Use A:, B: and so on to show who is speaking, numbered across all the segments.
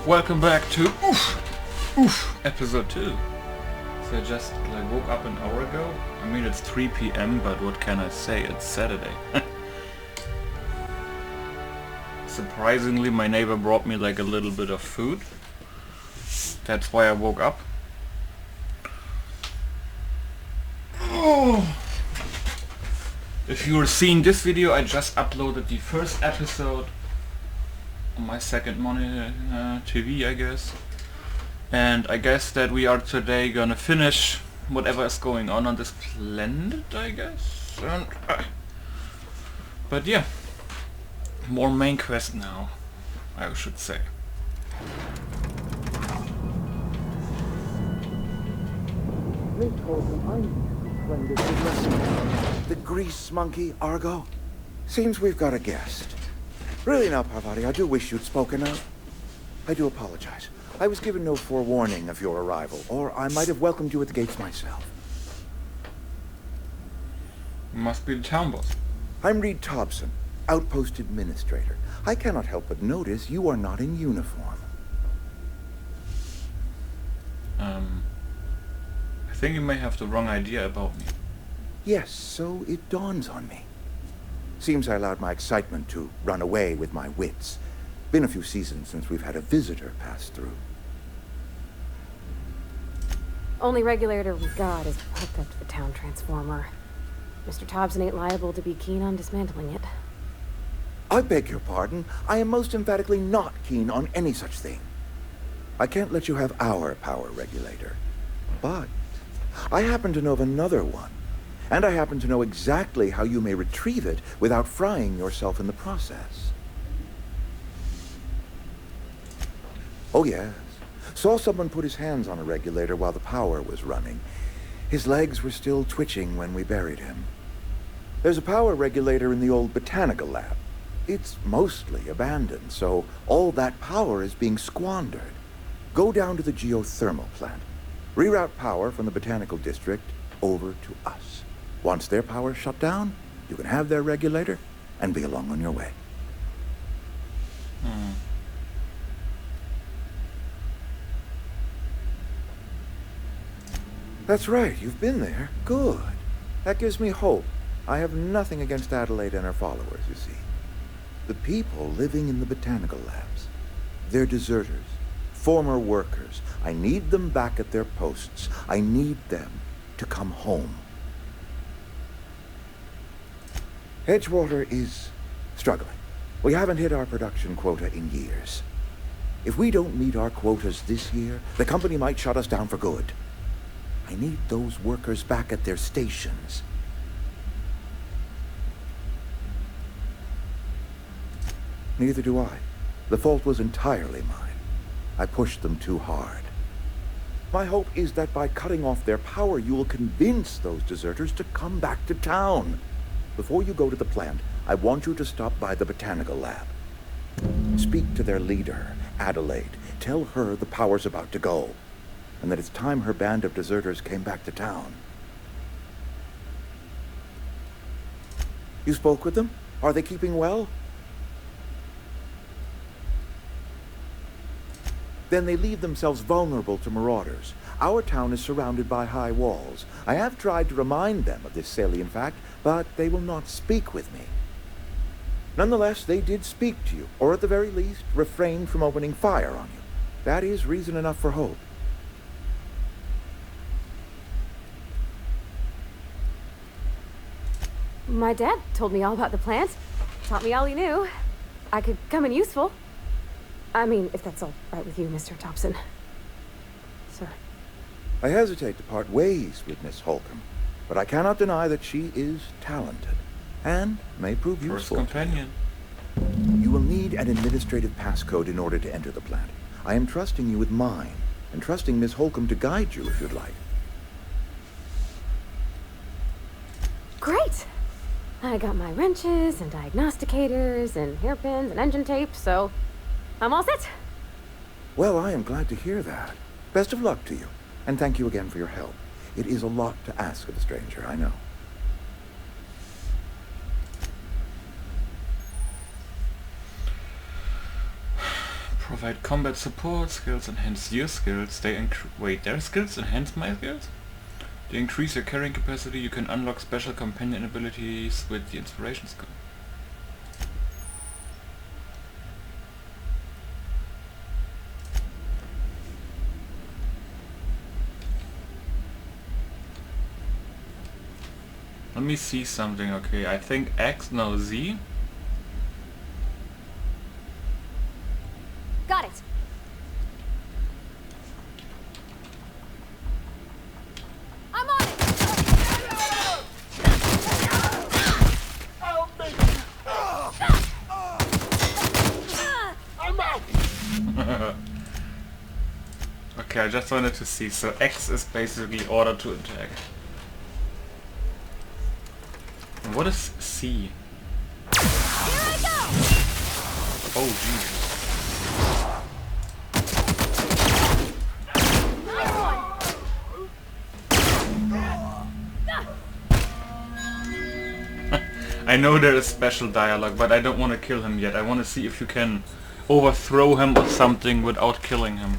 A: Welcome back to episode 2. So I just woke up an hour ago. I mean it's 3 p.m. but what can I say? It's Saturday. Surprisingly, my neighbor brought me a little bit of food. That's why I woke up. Oh. If you're seeing this video, I just uploaded the first episode on my second monitor TV, I guess. And I guess that we are today gonna finish whatever is going on this planet, I guess. And, but yeah, more main quest now, I should say.
B: The grease monkey, Argo? Seems we've got a guest. Really now, Parvati, I do wish you'd spoken up. I do apologize. I was given no forewarning of your arrival, or I might have welcomed you at the gates myself.
A: Must be the town boss.
B: I'm Reed Thompson, Outpost Administrator. I cannot help but notice you are not in uniform.
A: I think you may have the wrong idea about me.
B: Yes, so it dawns on me. Seems I allowed my excitement to run away with my wits. Been a few seasons since we've had a visitor pass through.
C: Only regulator we got is hooked up to the town transformer. Mr. Thompson ain't liable to be keen on dismantling it.
B: I beg your pardon. I am most emphatically not keen on any such thing. I can't let you have our power regulator. But I happen to know of another one. And I happen to know exactly how you may retrieve it without frying yourself in the process. Oh yes. Saw someone put his hands on a regulator while the power was running. His legs were still twitching when we buried him. There's a power regulator in the old botanical lab. It's mostly abandoned, so all that power is being squandered. Go down to the geothermal plant. Reroute power from the botanical district over to us. Once their power's shut down, you can have their regulator and be along on your way. That's right, you've been there. Good. That gives me hope. I have nothing against Adelaide and her followers, you see. The people living in the botanical labs, they're deserters, former workers. I need them back at their posts. I need them to come home. Edgewater is struggling. We haven't hit our production quota in years. If we don't meet our quotas this year, the company might shut us down for good. I need those workers back at their stations. Neither do I. The fault was entirely mine. I pushed them too hard. My hope is that by cutting off their power, you will convince those deserters to come back to town. Before you go to the plant, I want you to stop by the botanical lab. Speak to their leader, Adelaide. Tell her the power's about to go, and that it's time her band of deserters came back to town. You spoke with them? Are they keeping well? Then they leave themselves vulnerable to marauders. Our town is surrounded by high walls. I have tried to remind them of this salient fact, but they will not speak with me. Nonetheless, they did speak to you, or at the very least, refrained from opening fire on you. That is reason enough for hope.
C: My dad told me all about the plant. Taught me all he knew. I could come in useful. I mean, if that's all right with you, Mr. Thompson. Sir.
B: I hesitate to part ways with Miss Holcomb, but I cannot deny that she is talented, and may prove useful.
A: First companion.
B: You will need an administrative passcode in order to enter the plant. I am trusting you with mine, and trusting Miss Holcomb to guide you if you'd like.
C: Great! I got my wrenches and diagnosticators and hairpins and engine tape, so I'm all set.
B: Well, I am glad to hear that. Best of luck to you, and thank you again for your help. It is a lot to ask of a stranger, I know.
A: provide combat support, skills enhance your skills. Wait, their skills enhance my skills? They increase your carrying capacity. You can unlock special companion abilities with the inspiration skill. Let me see something. Okay, I think X, no, Z.
C: Got it. I'm on it.
D: Help me! I'm out!
A: Okay, I just wanted to see. So X is basically order to attack. And what is C?
C: Here I go.
A: Oh Jesus. I know there is special dialogue, but I don't want to kill him yet. I want to see if you can overthrow him or something without killing him.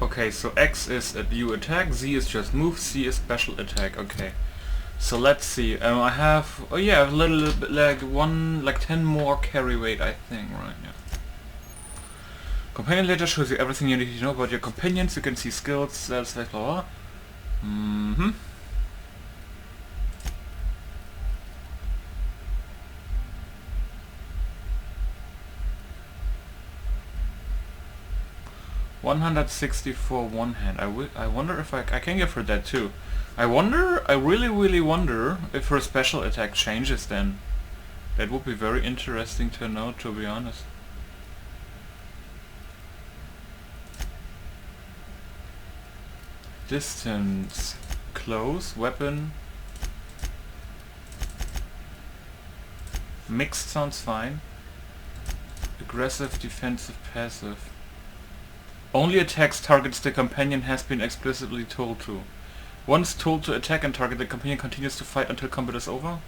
A: Okay, so X is you attack, Z is just move, C is special attack. Okay, so let's see. I have a little bit like 10 more carry weight, I think, right now. Companion later shows you everything you need to know about your companions. You can see skills, blah blah blah. 164 one hand. I wonder if I can give her that too. I really wonder if her special attack changes then. That would be very interesting to know, to be honest. Distance, close, weapon. Mixed sounds fine. Aggressive, defensive, passive. Only attacks targets the companion has been explicitly told to. Once told to attack and target, the companion continues to fight until combat is over.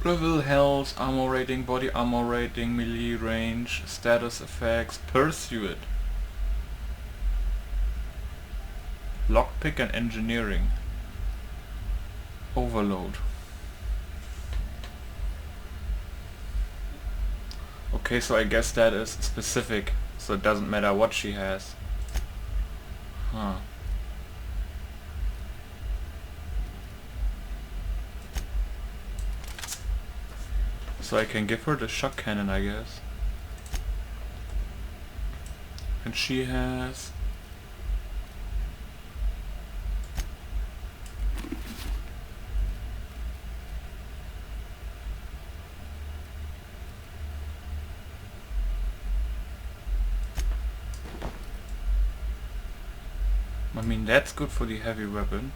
A: Level, health, armor rating, body armor rating, melee range, status effects, pursuit. Lockpick and engineering. Overload. Okay, so I guess that is specific, so it doesn't matter what she has. Huh. So I can give her the shock cannon, I guess. And she has... I mean, that's good for the heavy weapon.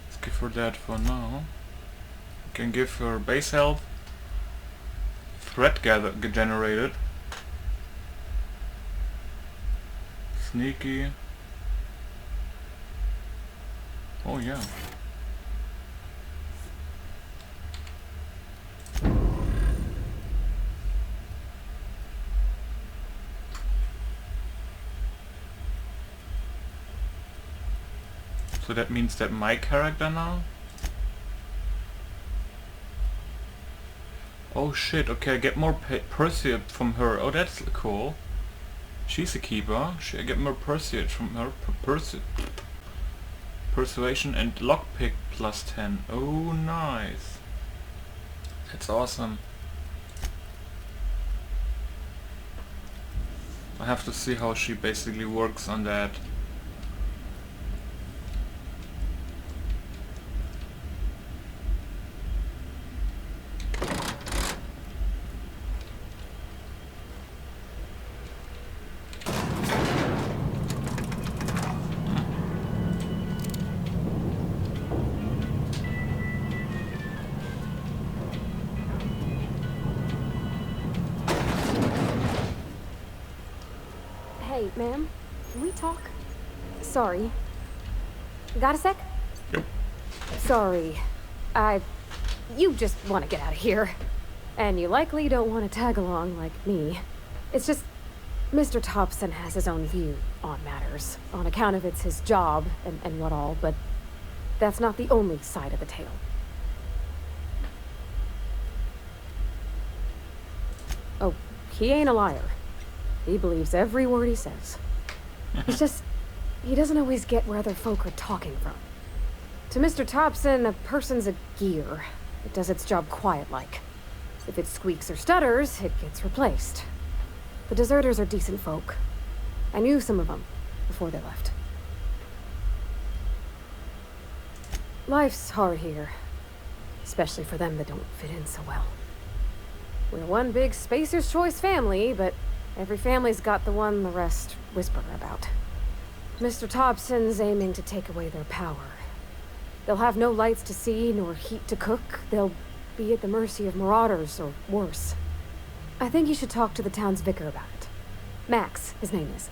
A: Let's give her that for now. We can give her base health, threat generated, sneaky. Oh yeah. So that means that my character now? Oh shit, okay, I get more pursuit from her. Oh, that's cool. She's a keeper. I get more pursuit from her. Persuasion and lockpick plus 10. Oh, nice. That's awesome. I have to see how she basically works on that.
C: Hey, ma'am, can we talk? Sorry. Got a sec?
A: Yep.
C: Sorry. You just want to get out of here. And you likely don't want to tag along like me. It's just, Mr. Thompson has his own view on matters, on account of it's his job and what all, but that's not the only side of the tale. Oh, he ain't a liar. He believes every word he says. It's just, he doesn't always get where other folk are talking from. To Mr. Thompson, a person's a gear. It does its job quiet-like. If it squeaks or stutters, it gets replaced. The deserters are decent folk. I knew some of them before they left. Life's hard here, especially for them that don't fit in so well. We're one big Spacer's Choice family, but every family's got the one the rest whisper about. Mr. Thompson's aiming to take away their power. They'll have no lights to see, nor heat to cook. They'll be at the mercy of marauders, or worse. I think you should talk to the town's vicar about it. Max, his name is.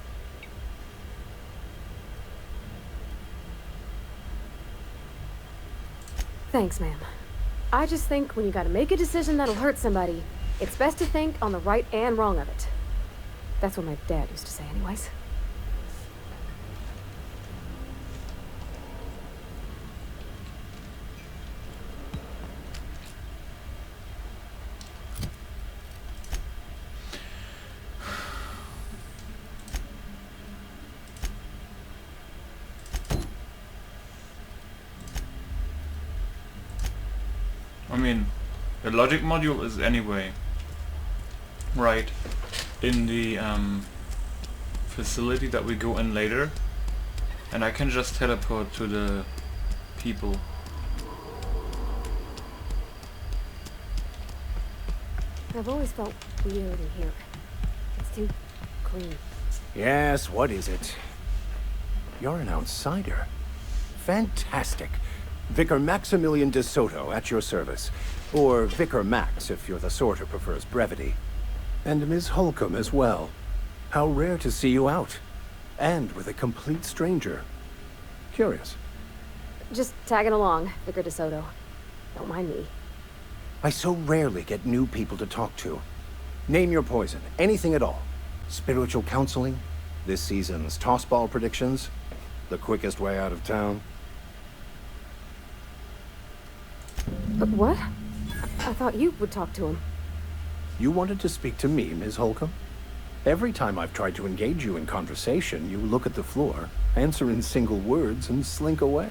C: Thanks, ma'am. I just think when you gotta make a decision that'll hurt somebody, it's best to think on the right and wrong of it. That's what my dad used to say anyways.
A: I mean, the logic module is anyway right in the facility that we go in later, and I can just teleport to the people.
C: I've always felt weird in here. It's too clean.
E: Yes, what is it? You're an outsider. Fantastic. Vicar Maximilian de Soto at your service. Or Vicar Max if you're the sort who prefers brevity. And Ms. Holcomb as well. How rare to see you out. And with a complete stranger. Curious.
C: Just tagging along, Vicar de Soto. Don't mind me.
E: I so rarely get new people to talk to. Name your poison, anything at all. Spiritual counseling, this season's tossball predictions, the quickest way out of town.
C: But what? I thought you would talk to him.
E: You wanted to speak to me, Ms. Holcomb? Every time I've tried to engage you in conversation, you look at the floor, answer in single words, and slink away.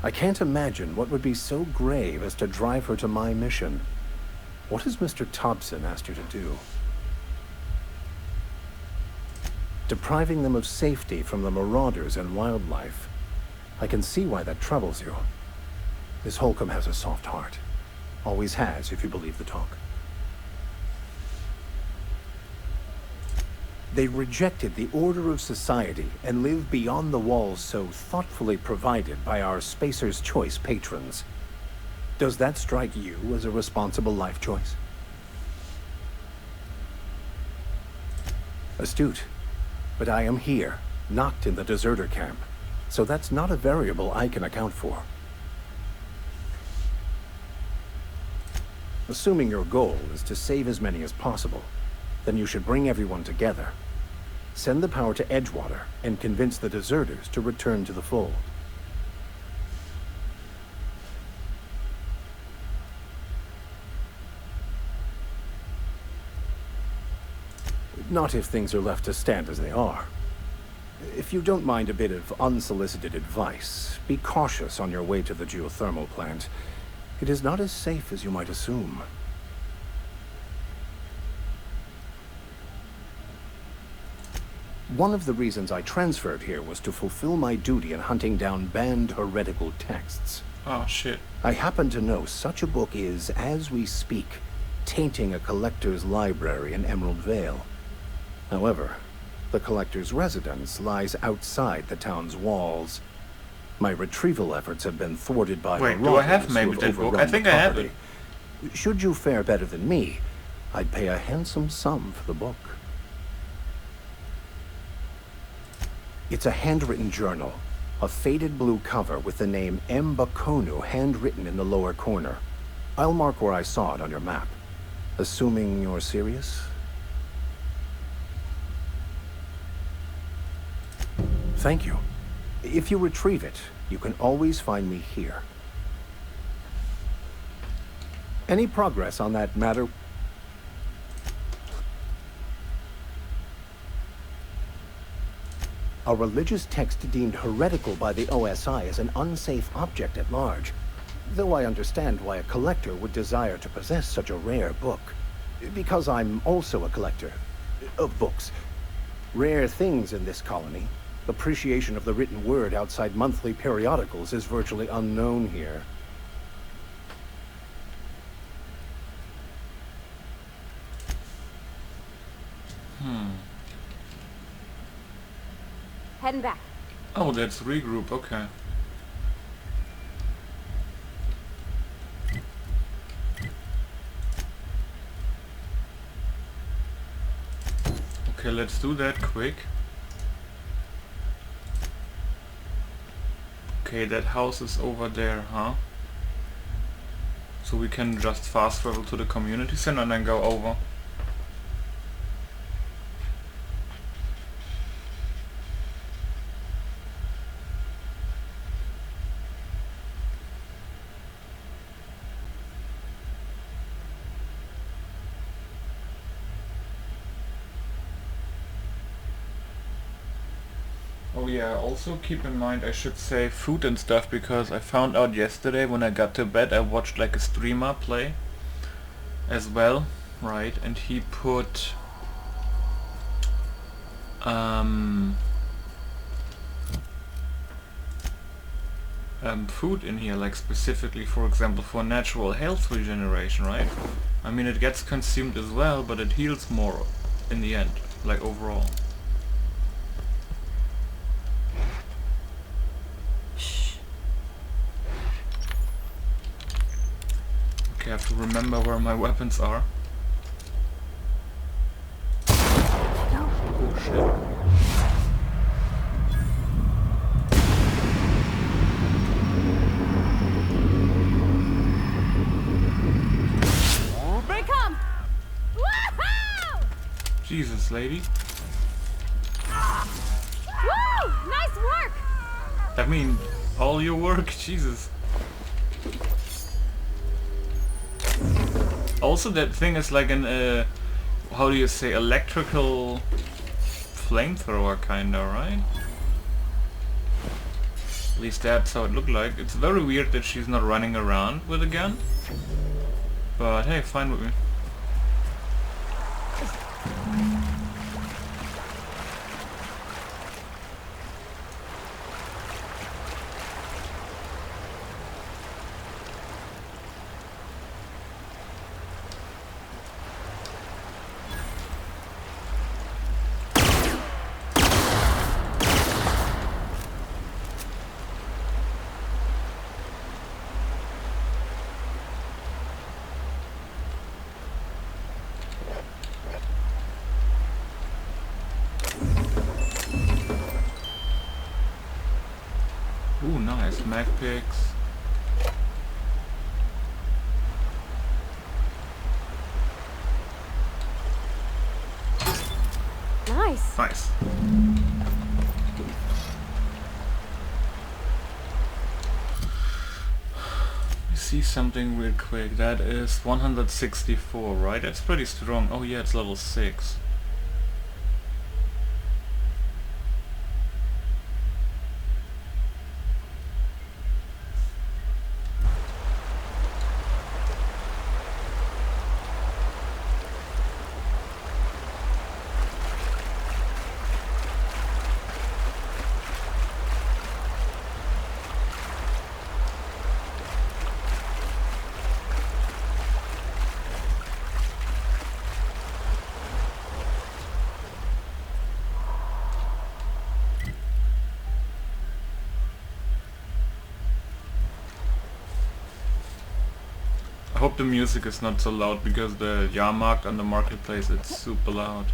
E: I can't imagine what would be so grave as to drive her to my mission. What has Mr. Thompson asked you to do? Depriving them of safety from the marauders and wildlife. I can see why that troubles you. Miss Holcomb has a soft heart. Always has, if you believe the talk. They rejected the order of society and live beyond the walls so thoughtfully provided by our Spacer's Choice patrons. Does that strike you as a responsible life choice? Astute. But I am here, not in the deserter camp, so that's not a variable I can account for. Assuming your goal is to save as many as possible, then you should bring everyone together. Send the power to Edgewater and convince the deserters to return to the fold. Not if things are left to stand as they are. If you don't mind a bit of unsolicited advice, be cautious on your way to the geothermal plant. It is not as safe as you might assume. One of the reasons I transferred here was to fulfill my duty in hunting down banned heretical texts.
A: Oh shit.
E: I happen to know such a book is, as we speak, tainting a collector's library in Emerald Vale. However, the collector's residence lies outside the town's walls. My retrieval efforts have been thwarted by
A: Wait, do I have maybe that book? I think I have it.
E: Should you fare better than me, I'd pay a handsome sum for the book. It's a handwritten journal. A faded blue cover with the name M. Bakonu handwritten in the lower corner. I'll mark where I saw it on your map. Assuming you're serious? Thank you. If you retrieve it, you can always find me here. Any progress on that matter? A religious text deemed heretical by the OSI is an unsafe object at large, though I understand why a collector would desire to possess such a rare book. Because I'm also a collector of books. Rare things in this colony. Appreciation of the written word outside monthly periodicals is virtually unknown here.
C: Heading back.
A: Oh, that's regroup, okay. Okay, let's do that quick. Okay, that house is over there, huh? So we can just fast travel to the community center and then go over. Oh yeah, also keep in mind I should save food and stuff, because I found out yesterday when I got to bed I watched like a streamer play as well, right? And he put food in here, like specifically for example for natural health regeneration, right? I mean it gets consumed as well, but it heals more in the end, like overall. I have to remember where my weapons are. Oh shit.
C: Here they come! Woohoo!
A: Jesus, lady.
C: Woo! Nice work!
A: I mean, all your work, Jesus. Also, that thing is like an, how do you say, electrical flamethrower kinda, right? At least that's how it looked like. It's very weird that she's not running around with a gun. But hey, fine with me. Ooh, nice. Mag picks.
C: Nice.
A: Nice. See something real quick. That is 164, right? That's pretty strong. Oh yeah, it's level 6. I hope the music is not so loud, because the Jahrmarkt on the marketplace, it's super loud.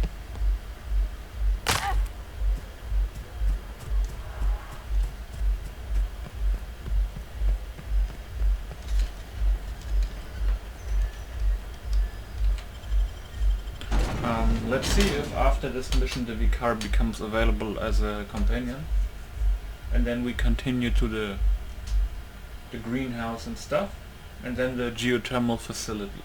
A: see if after this mission the Vicar becomes available as a companion. And then we continue to the greenhouse and stuff. And then the geothermal facility.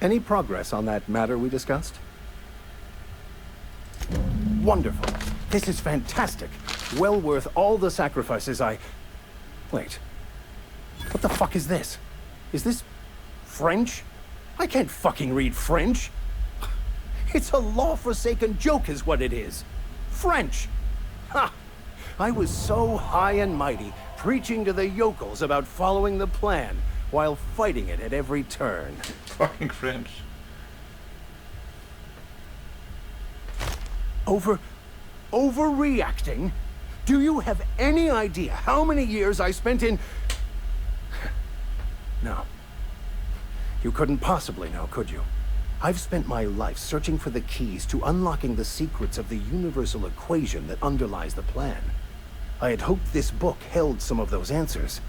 E: Any progress on that matter we discussed? Wonderful. This is fantastic. Well worth all the sacrifices I... Wait. What the fuck is this? Is this French? I can't fucking read French. It's a law-forsaken joke is what it is. French. Ha! I was so high and mighty, preaching to the yokels about following the plan, while fighting it at every turn.
A: Fucking French.
E: Overreacting? Do you have any idea how many years I spent in... No. You couldn't possibly know, could you? I've spent my life searching for the keys to unlocking the secrets of the universal equation that underlies the plan. I had hoped this book held some of those answers.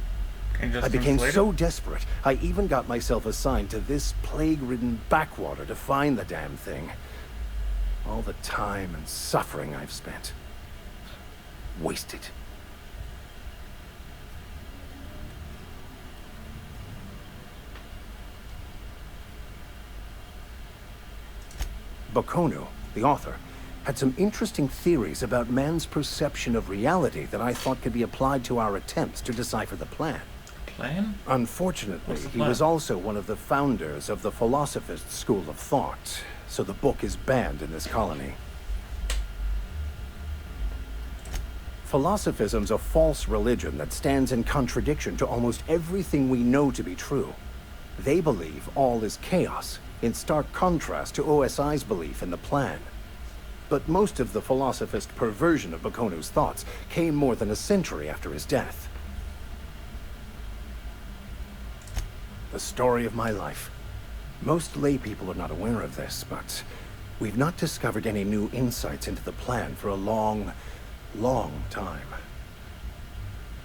E: I became so desperate, I even got myself assigned to this plague-ridden backwater to find the damn thing. All the time and suffering I've spent. Wasted. Bakonu, the author, had some interesting theories about man's perception of reality that I thought could be applied to our attempts to decipher the plan.
A: Plan?
E: Unfortunately,
A: What's the
E: he
A: plan?
E: was also one of the founders of the Philosophist School of Thought, so the book is banned in this colony. Philosophism's a false religion that stands in contradiction to almost everything we know to be true. They believe all is chaos, in stark contrast to OSI's belief in the plan. But most of the philosophist perversion of Bakonu's thoughts came more than a century after his death. The story of my life. Most lay people are not aware of this, but we've not discovered any new insights into the plan for a long time.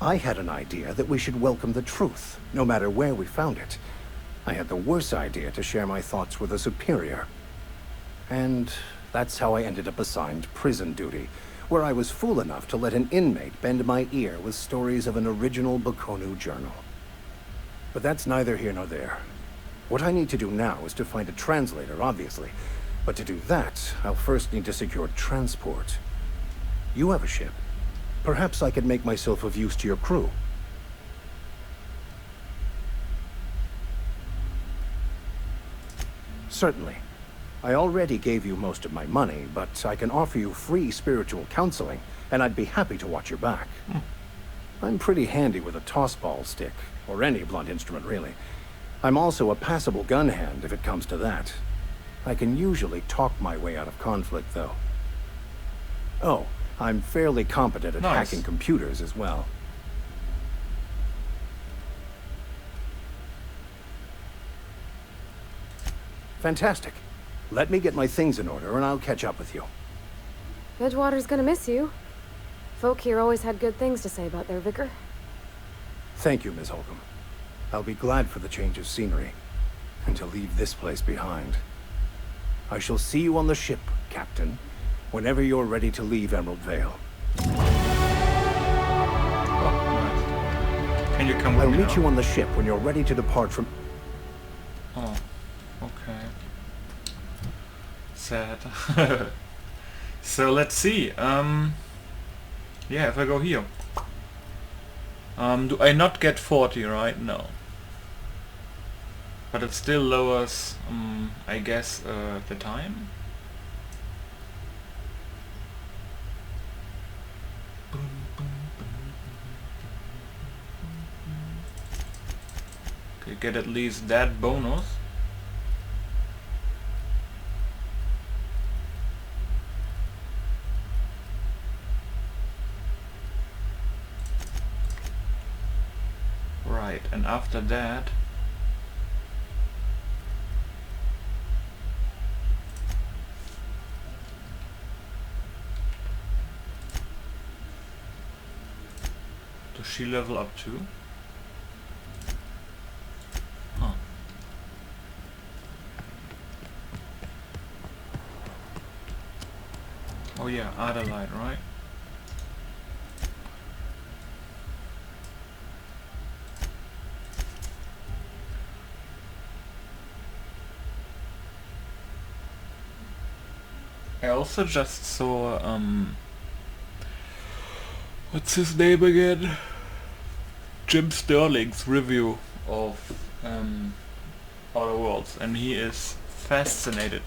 E: I had an idea that we should welcome the truth, no matter where we found it. I had the worse idea to share my thoughts with a superior. And that's how I ended up assigned prison duty, where I was fool enough to let an inmate bend my ear with stories of an original Bakonu journal. But that's neither here nor there. What I need to do now is to find a translator, obviously. But to do that, I'll first need to secure transport. You have a ship. Perhaps I could make myself of use to your crew. Certainly. I already gave you most of my money, but I can offer you free spiritual counseling, and I'd be happy to watch your back. I'm pretty handy with a tossball stick, or any blunt instrument, really. I'm also a passable gun hand, if it comes to that. I can usually talk my way out of conflict, though. Oh, I'm fairly competent at hacking computers as well. Fantastic. Let me get my things in order, and I'll catch up with you.
C: Edgewater's gonna miss you. Folk here always had good things to say about their vicar.
E: Thank you, Ms. Holcomb. I'll be glad for the change of scenery, and to leave this place behind. I shall see you on the ship, Captain, whenever you're ready to leave Emerald Vale.
A: Oh, nice. Can you come with
E: I'll
A: me
E: meet
A: now?
E: you on the ship when you're ready to depart from...
A: Oh, okay. Sad. So let's see. Yeah, if I go here. Do I not get 40, right? No. But it still lowers, I guess, the time. Okay, get at least that bonus. light, and after that does she level up too? Huh. Oh yeah, Adelaide, right? I also just saw, what's his name again? Jim Sterling's review of Outer Worlds, and he is fascinated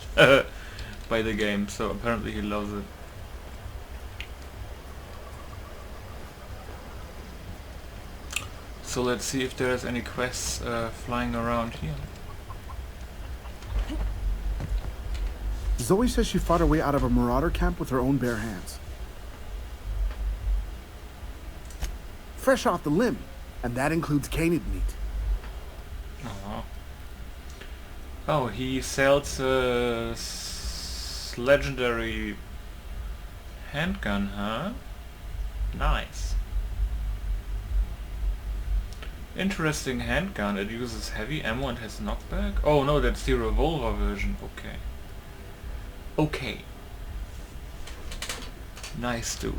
A: by the game, so apparently he loves it. So let's see if there's any quests flying around here.
F: Zoe says she fought her way out of a marauder camp with her own bare hands. Fresh off the limb, and that includes canid meat.
A: Oh, oh, he sells a legendary handgun, huh? Nice. Interesting handgun. It uses heavy ammo and has knockback. Oh no, that's the revolver version. Okay. Okay. Nice, dude.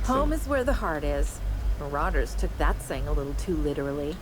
G: Home is where the heart is. Marauders took that saying a little too literally.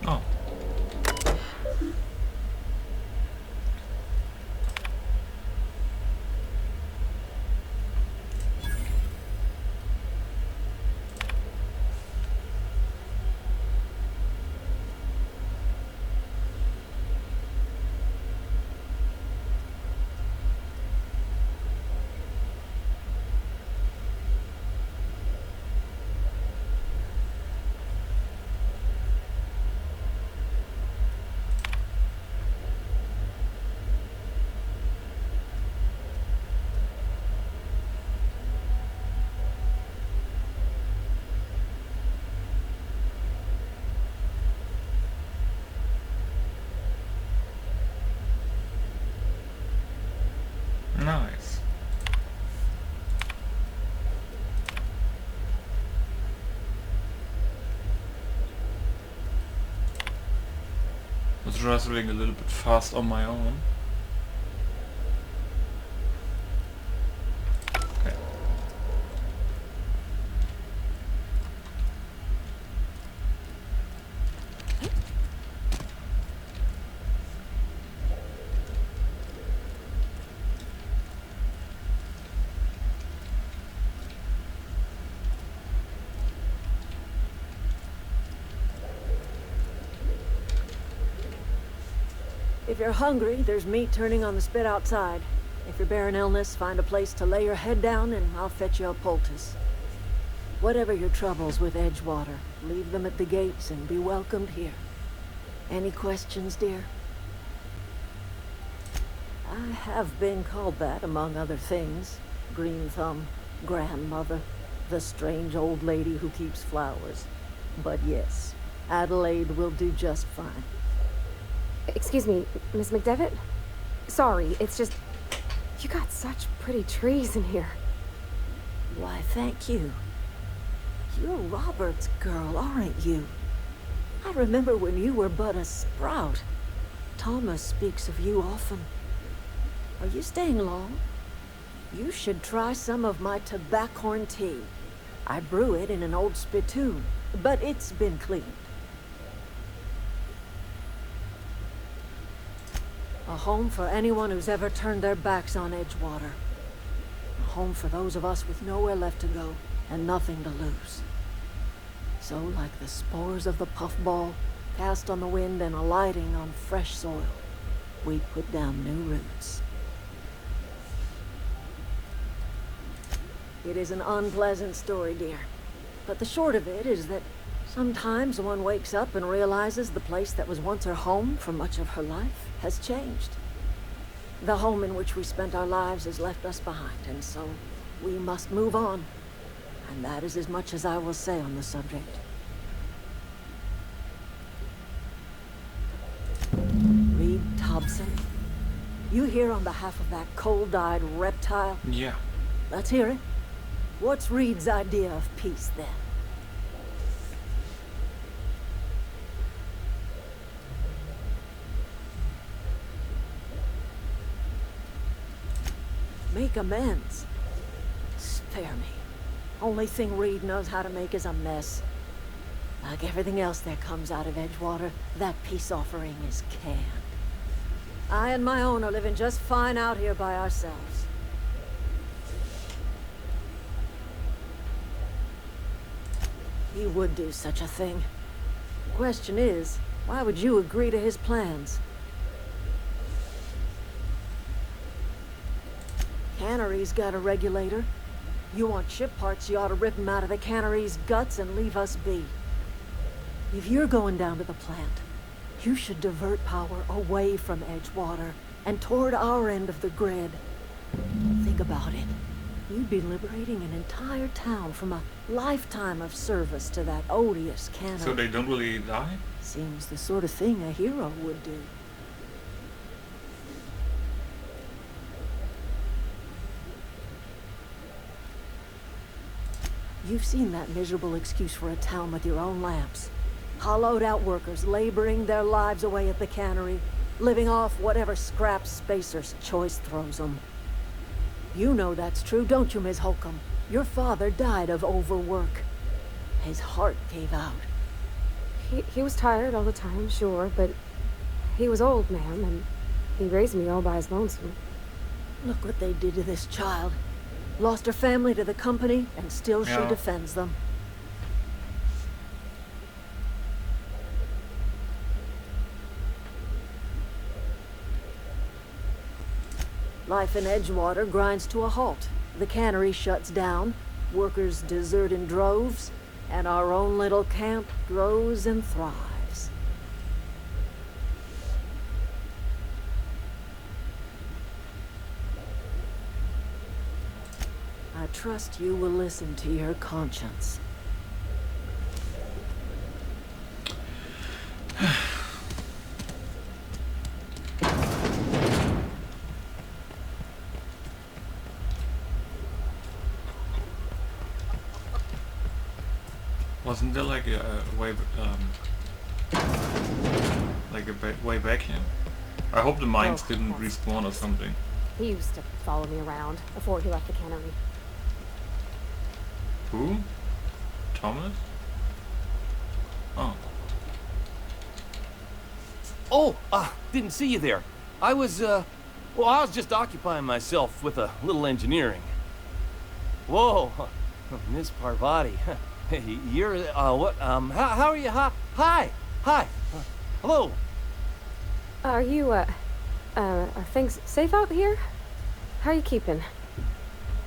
G: Oh. Nice. Was rustling a little bit fast on my own. Okay.
H: If you're hungry, there's meat turning on the spit outside. If you're bearing illness, find a place to lay your head down and I'll fetch you a poultice. Whatever your troubles with Edgewater, leave them at the gates and be welcomed here. Any questions, dear? I have been called that, among other things. Green Thumb, grandmother, the strange old lady who keeps flowers. But yes, Adelaide will do just fine.
C: Excuse me, Miss McDevitt? Sorry, it's just... You got such pretty trees in here.
H: Why, thank you. You're Robert's girl, aren't you? I remember when you were but a sprout. Thomas speaks of you often. Are you staying long? You should try some of my tobaccorn tea. I brew it in an old spittoon, but it's been cleaned. A home for anyone who's ever turned their backs on Edgewater. A home for those of us with nowhere left to go and nothing to lose. So, like the spores of the puffball, cast on the wind and alighting on fresh soil, we put down new roots. It is an unpleasant story, dear. But the short of it is that sometimes one wakes up and realizes the place that was once her home for much of her life has changed. The home in which we spent our lives has left us behind, and so we must move on. And that is as much as I will say on the subject. Reed Thompson, you here on behalf of that cold-eyed reptile?
A: Yeah.
H: Let's hear it. What's Reed's idea of peace, then? Make amends. Spare me. Only thing Reed knows how to make is a mess. Like everything else that comes out of Edgewater, that peace offering is canned. I and my own are living just fine out here by ourselves. He would do such a thing. The question is, why would you agree to his plans? Cannery's got a regulator. You want chip parts, you ought to rip them out of the cannery's guts and leave us be. If you're going down to the plant, you should divert power away from Edgewater and toward our end of the grid. Think about it. You'd be liberating an entire town from a lifetime of service to that odious cannery.
A: So they don't really die?
H: Seems the sort of thing a hero would do. You've seen that miserable excuse for a town with your own lamps. Hollowed out workers laboring their lives away at the cannery, living off whatever scraps Spacer's choice throws them. You know that's true, don't you, Ms. Holcomb? Your father died of overwork. His heart gave out.
C: He was tired all the time, sure, but he was old, ma'am, and he raised me all by his lonesome.
H: Look what they did to this child. Lost her family to the company, and still she defends them. Life in Edgewater grinds to a halt. The cannery shuts down, workers desert in droves, and our own little camp grows and thrives. I trust you will listen to your conscience.
A: Wasn't there like a way, way back here? I hope the mines didn't respawn or something.
C: He used to follow me around before he left the cannery.
A: Who? Thomas? Oh.
I: Oh, didn't see you there. I was just occupying myself with a little engineering. Whoa, Miss Parvati. Hey, you're, how are you? Hi. Hello.
C: Are you, are things safe out here? How are you keeping?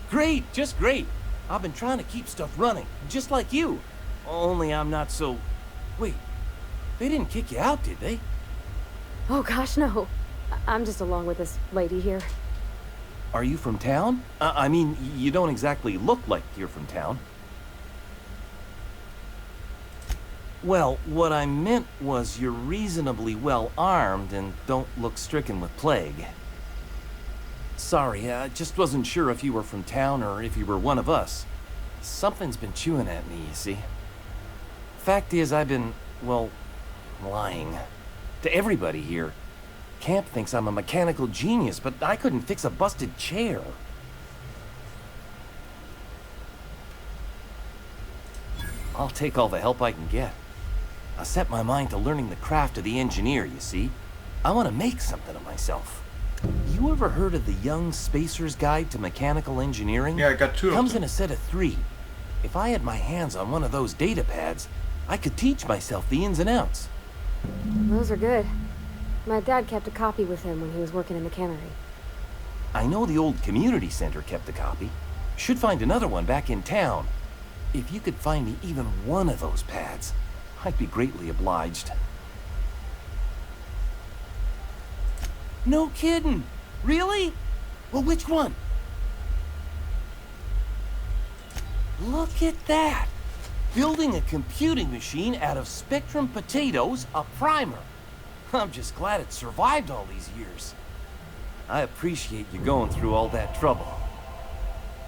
I: Great, just great. I've been trying to keep stuff running, just like you. Only I'm not so... Wait, they didn't kick you out, did they?
C: Oh gosh, no. I'm just along with this lady here.
I: Are you from town? I mean, you don't exactly look like you're from town. Well, what I meant was you're reasonably well armed and don't look stricken with plague. Sorry, I just wasn't sure if you were from town or if you were one of us. Something's been chewing at me, you see. Fact is, I've been, well, lying. To everybody here. Camp thinks I'm a mechanical genius, but I couldn't fix a busted chair. I'll take all the help I can get. I set my mind to learning the craft of the engineer, you see. I want to make something of myself. You ever heard of the Young Spacer's Guide to Mechanical Engineering?
A: Yeah, I got 2 of them.
I: Comes in a set of 3. If I had my hands on one of those data pads, I could teach myself the ins and outs.
C: Those are good. My dad kept a copy with him when he was working in the cannery.
I: I know the old community center kept a copy. Should find another one back in town. If you could find me even one of those pads, I'd be greatly obliged. No kidding! Really? Well, which one? Look at that! Building a computing machine out of Spectrum potatoes, a primer. I'm just glad it survived all these years. I appreciate you going through all that trouble.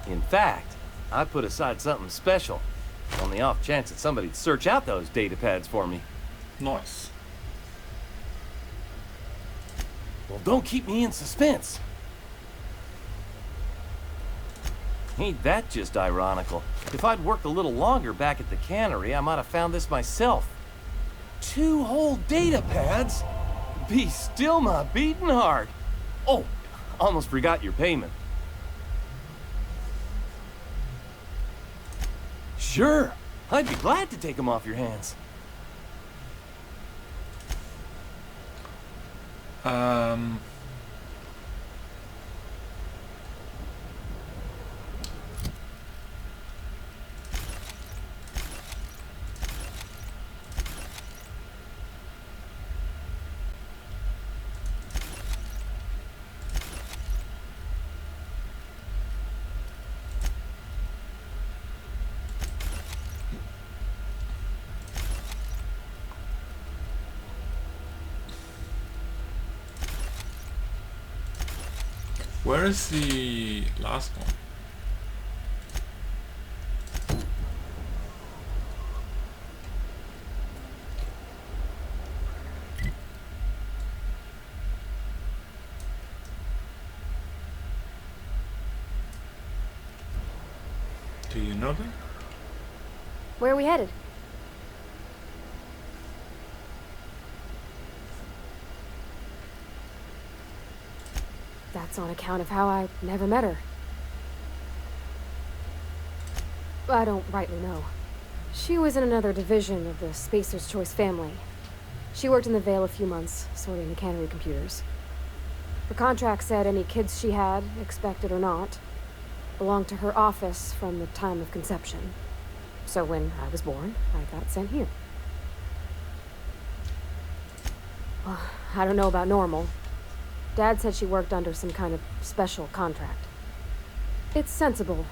I: In fact, I put aside something special, on the off chance that somebody'd search out those data pads for me.
A: Nice.
I: Well, don't keep me in suspense. Ain't that just ironical? If I'd worked a little longer back at the cannery, I might have found this myself. 2 whole data pads? Be still my beating heart. Oh, almost forgot your payment. Sure, I'd be glad to take them off your hands.
A: Where is the last one? Do you know that?
C: Where are we headed? That's on account of how I never met her. I don't rightly know. She was in another division of the Spacer's Choice family. She worked in the Vale a few months, sorting the cannery computers. Her contract said any kids she had, expected or not, belonged to her office from the time of conception. So when I was born, I got sent here. Well, I don't know about normal. Dad said she worked under some kind of special contract. It's sensible.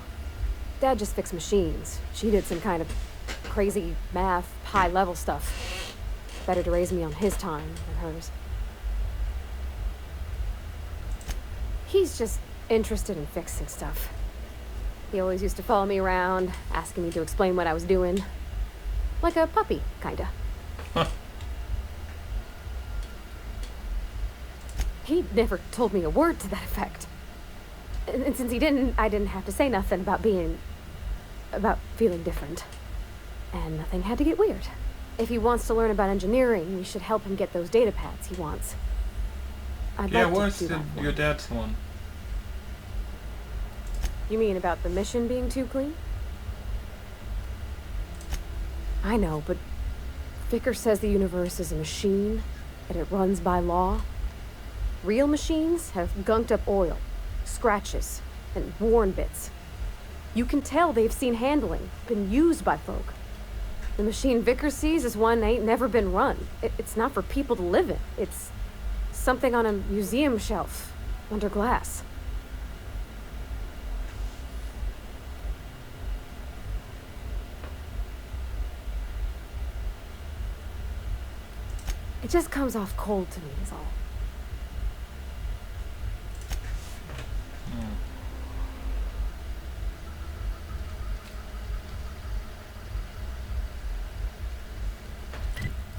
C: Dad just fixed machines. She did some kind of crazy math, high-level stuff. Better to raise me on his time than hers. He's just interested in fixing stuff. He always used to follow me around, asking me to explain what I was doing. Like a puppy, kinda. He never told me a word to that effect. And since he didn't, I didn't have to say nothing about feeling different. And nothing had to get weird. If he wants to learn about engineering, we should help him get those data pads he wants. I'd
A: Yeah,
C: like to
A: where's
C: do that for
A: your
C: him.
A: dad's one?
C: You mean about the mission being too clean? I know, but Vicker says the universe is a machine, and it runs by law. Real machines have gunked up oil, scratches, and worn bits. You can tell they've seen handling, been used by folk. The machine Vicker sees is one ain't never been run. It's not for people to live in. It's something on a museum shelf, under glass. It just comes off cold to me, is all.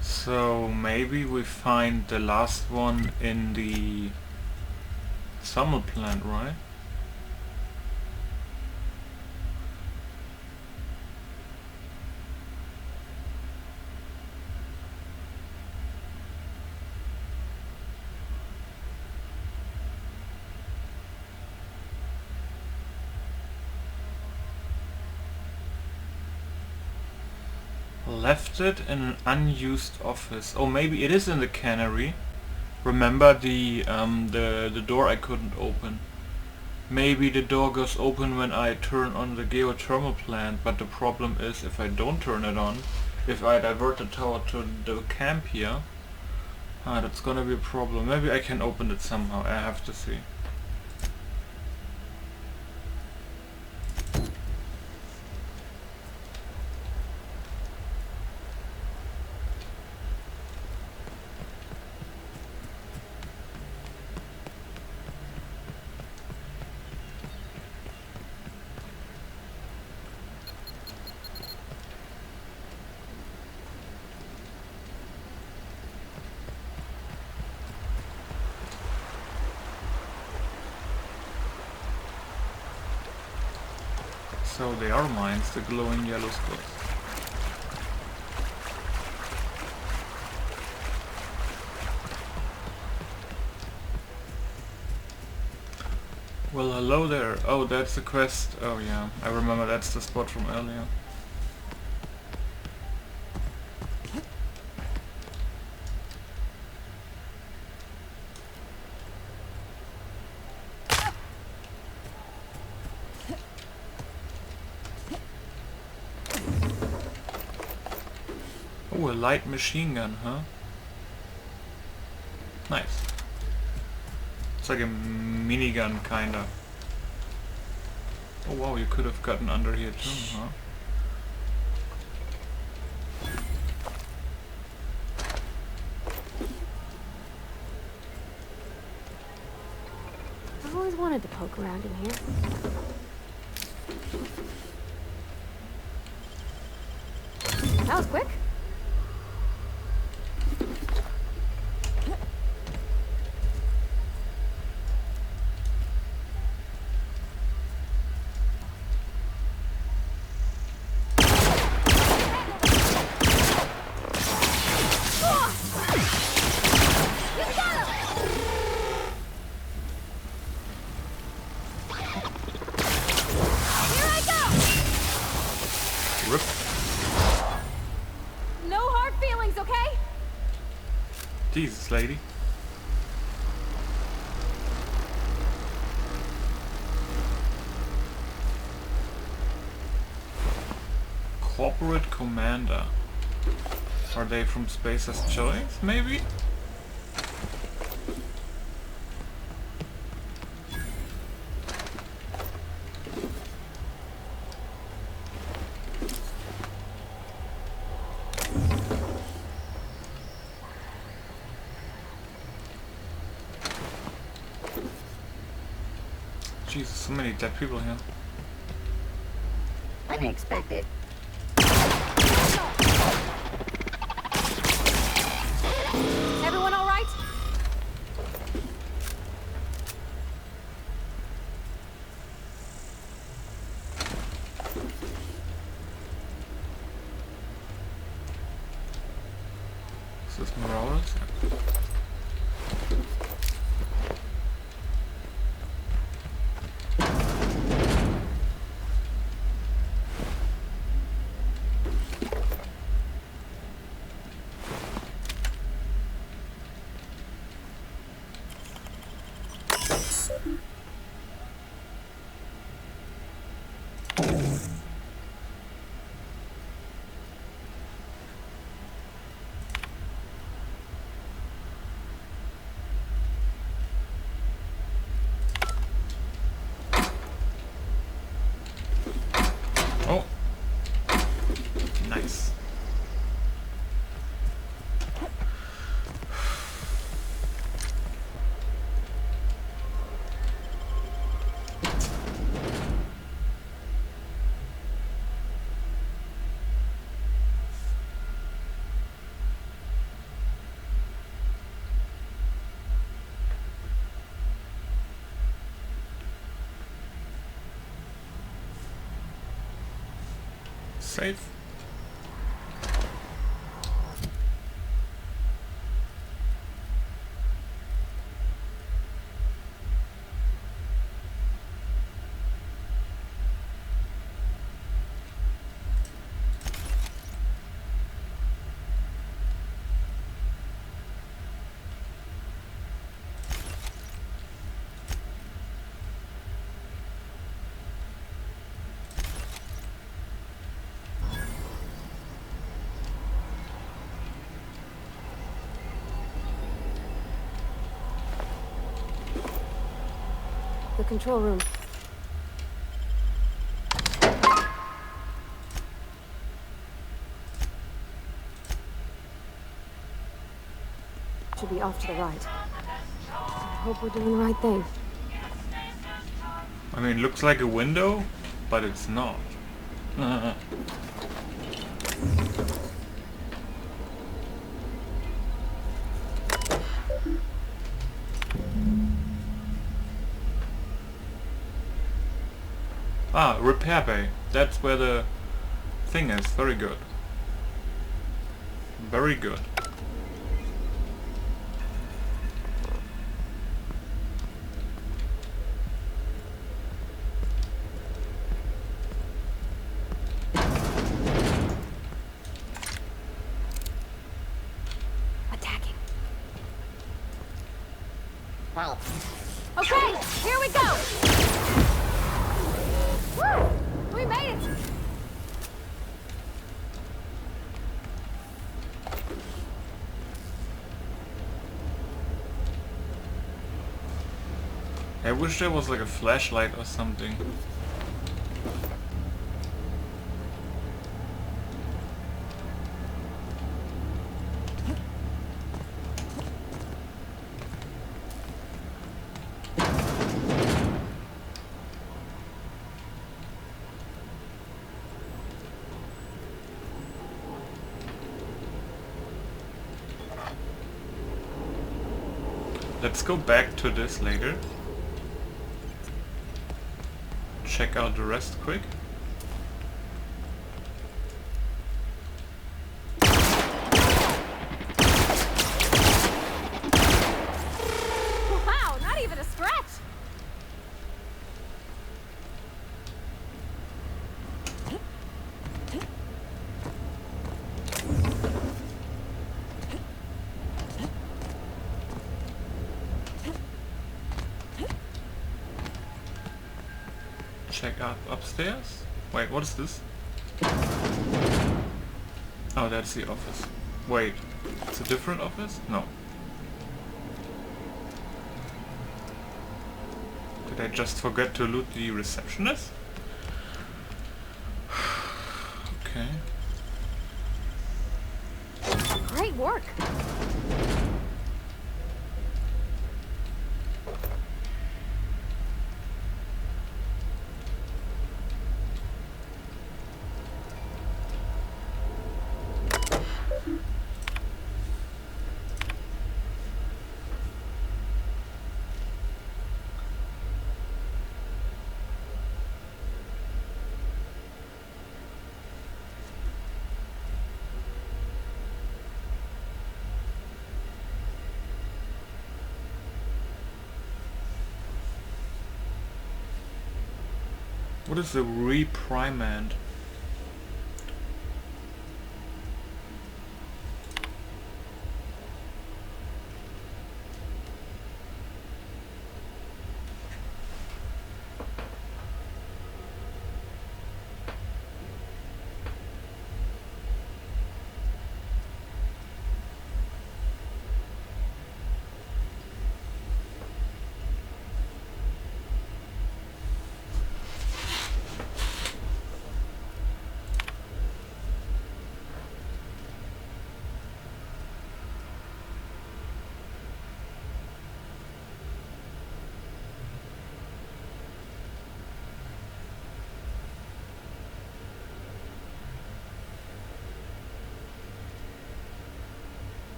A: So maybe we find the last one in the summer plant, right? Left it in an unused office. Oh, maybe it is in the cannery. Remember the door I couldn't open. Maybe the door goes open when I turn on the geothermal plant, but the problem is if I don't turn it on, if I divert the tower to the camp here, that's gonna be a problem. Maybe I can open it somehow, I have to see. So they are mines, the glowing yellow spots. Well, hello there. Oh, that's the quest. Oh yeah, I remember, that's the spot from earlier. Oh, a light machine gun, huh? Nice. It's like a minigun, kinda. Oh wow, you could have gotten under here too, huh?
C: I've always wanted to poke around in here. That was quick.
A: Jesus, lady. Corporate Commander. Are they from Spacer's Choice, maybe? Jesus, so many dead people here.
J: Unexpected.
C: Everyone all right?
A: Is this Morales? Save.
C: The control room. Should be off to the right. I hope we're doing the right thing.
A: I mean, looks like a window, but it's not. Ah, repair bay. That's where the thing is. Very good. Very good.
C: Attacking.
D: Well,
C: Okay, here we go! Woo! We made it!
A: I wish there was like a flashlight or something. Let's go back to this later. Check out the rest quick.
C: Wow, not even a scratch!
A: Check out upstairs. Wait, what is this? Oh, that's the office. Wait, it's a different office? No. Did I just forget to loot the receptionist? Okay.
C: Great work!
A: What is the reprimand?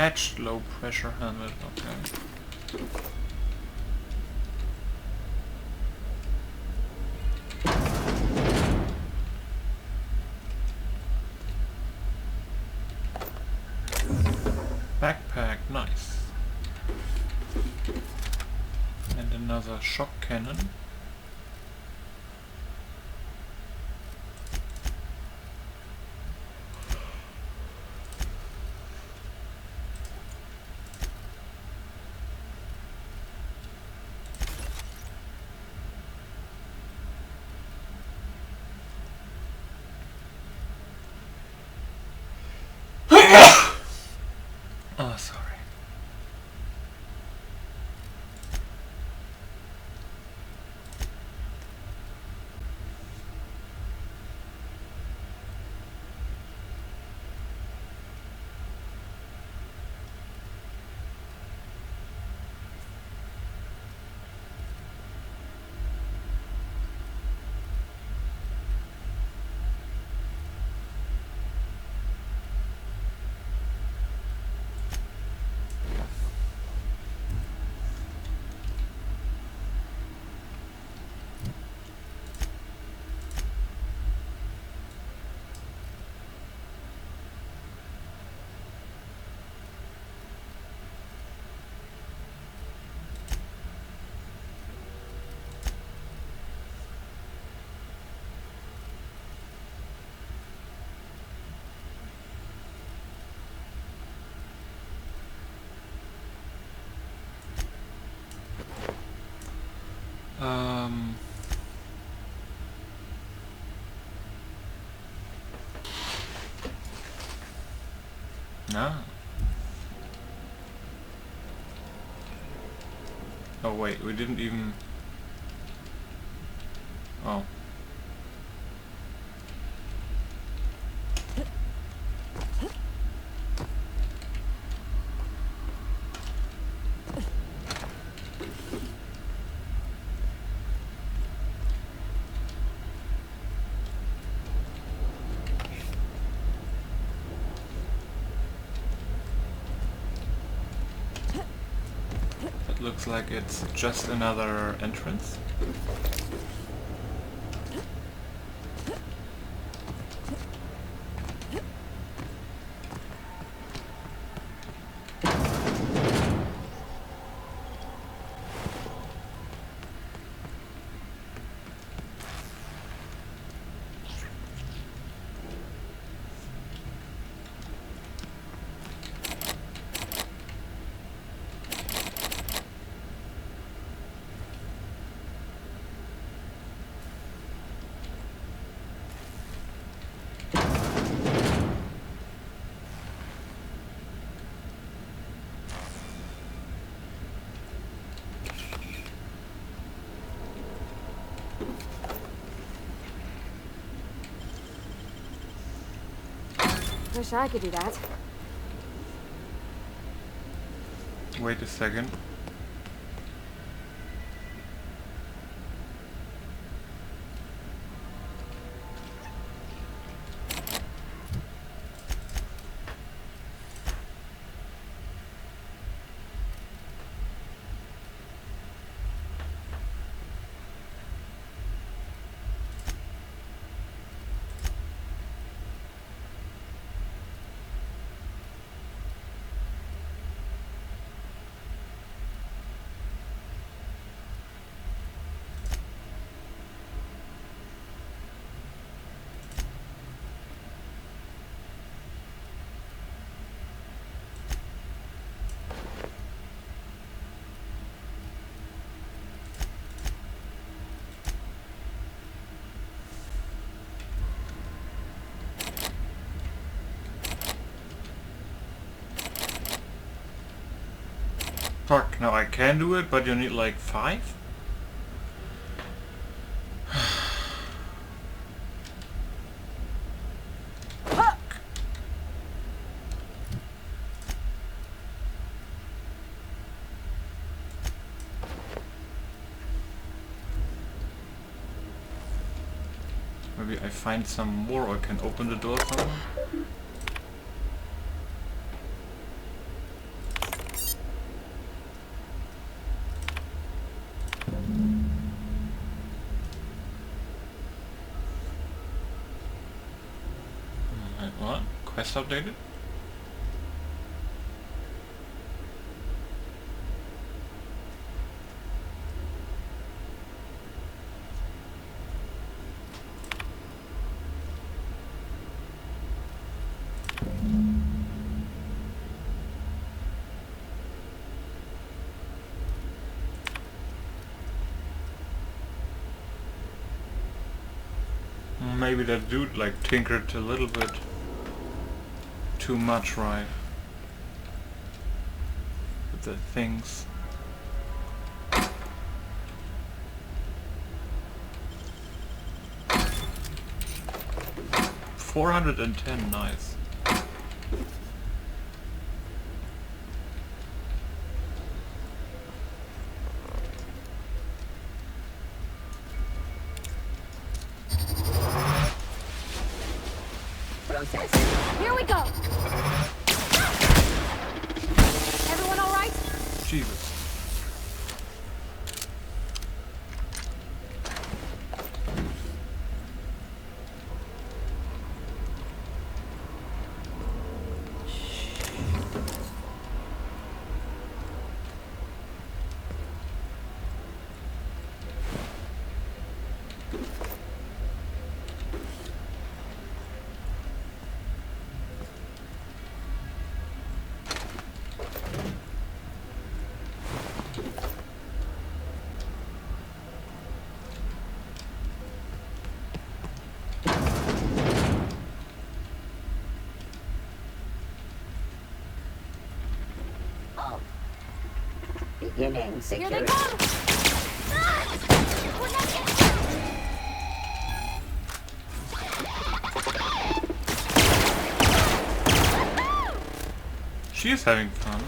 A: Patched low pressure helmet, okay. Backpack, nice. And another shock cannon. Oh, sorry. Ah. Oh wait, we didn't even... Oh. Looks like it's just another entrance.
C: Wish I could do that.
A: Wait a second. Fuck, now I can do it, but you need like 5? Maybe I find some more or can open the door somewhere? What? Quest updated? Maybe that dude like tinkered a little bit too much, right? With the things. $410, nice.
C: Here we go. Everyone all right?
A: Jesus.
J: Beginning security.
C: Here they come! Ah! We're not getting...
A: She is having fun.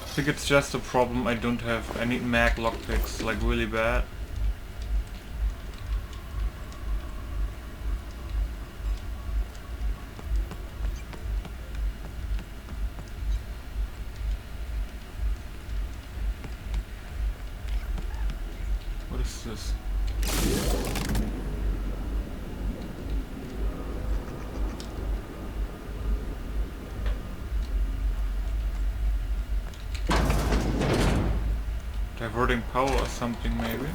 A: I think it's just a problem I don't have any mag lockpicks, like really bad. What is this? Diverting power or something, maybe.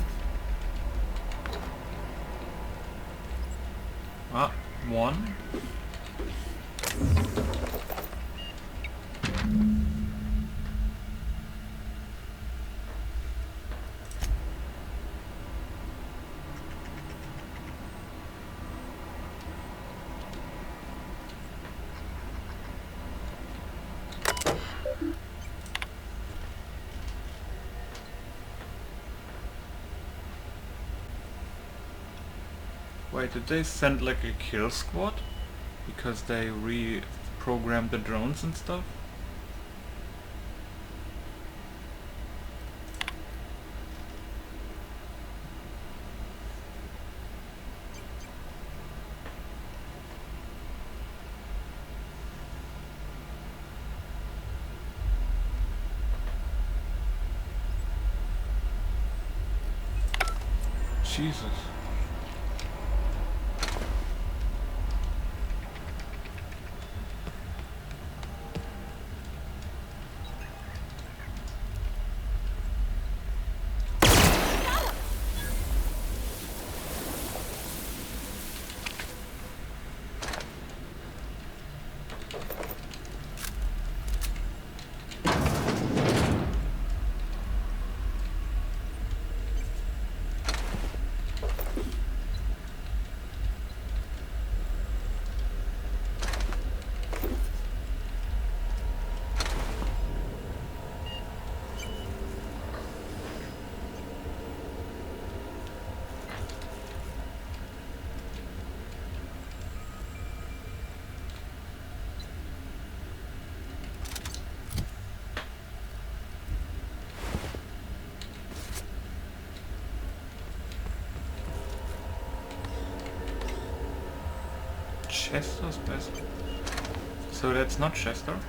A: Ah, one. Wait, did they send like a kill squad? Because they reprogrammed the drones and stuff? Jesus. Chester's best. So that's not Chester.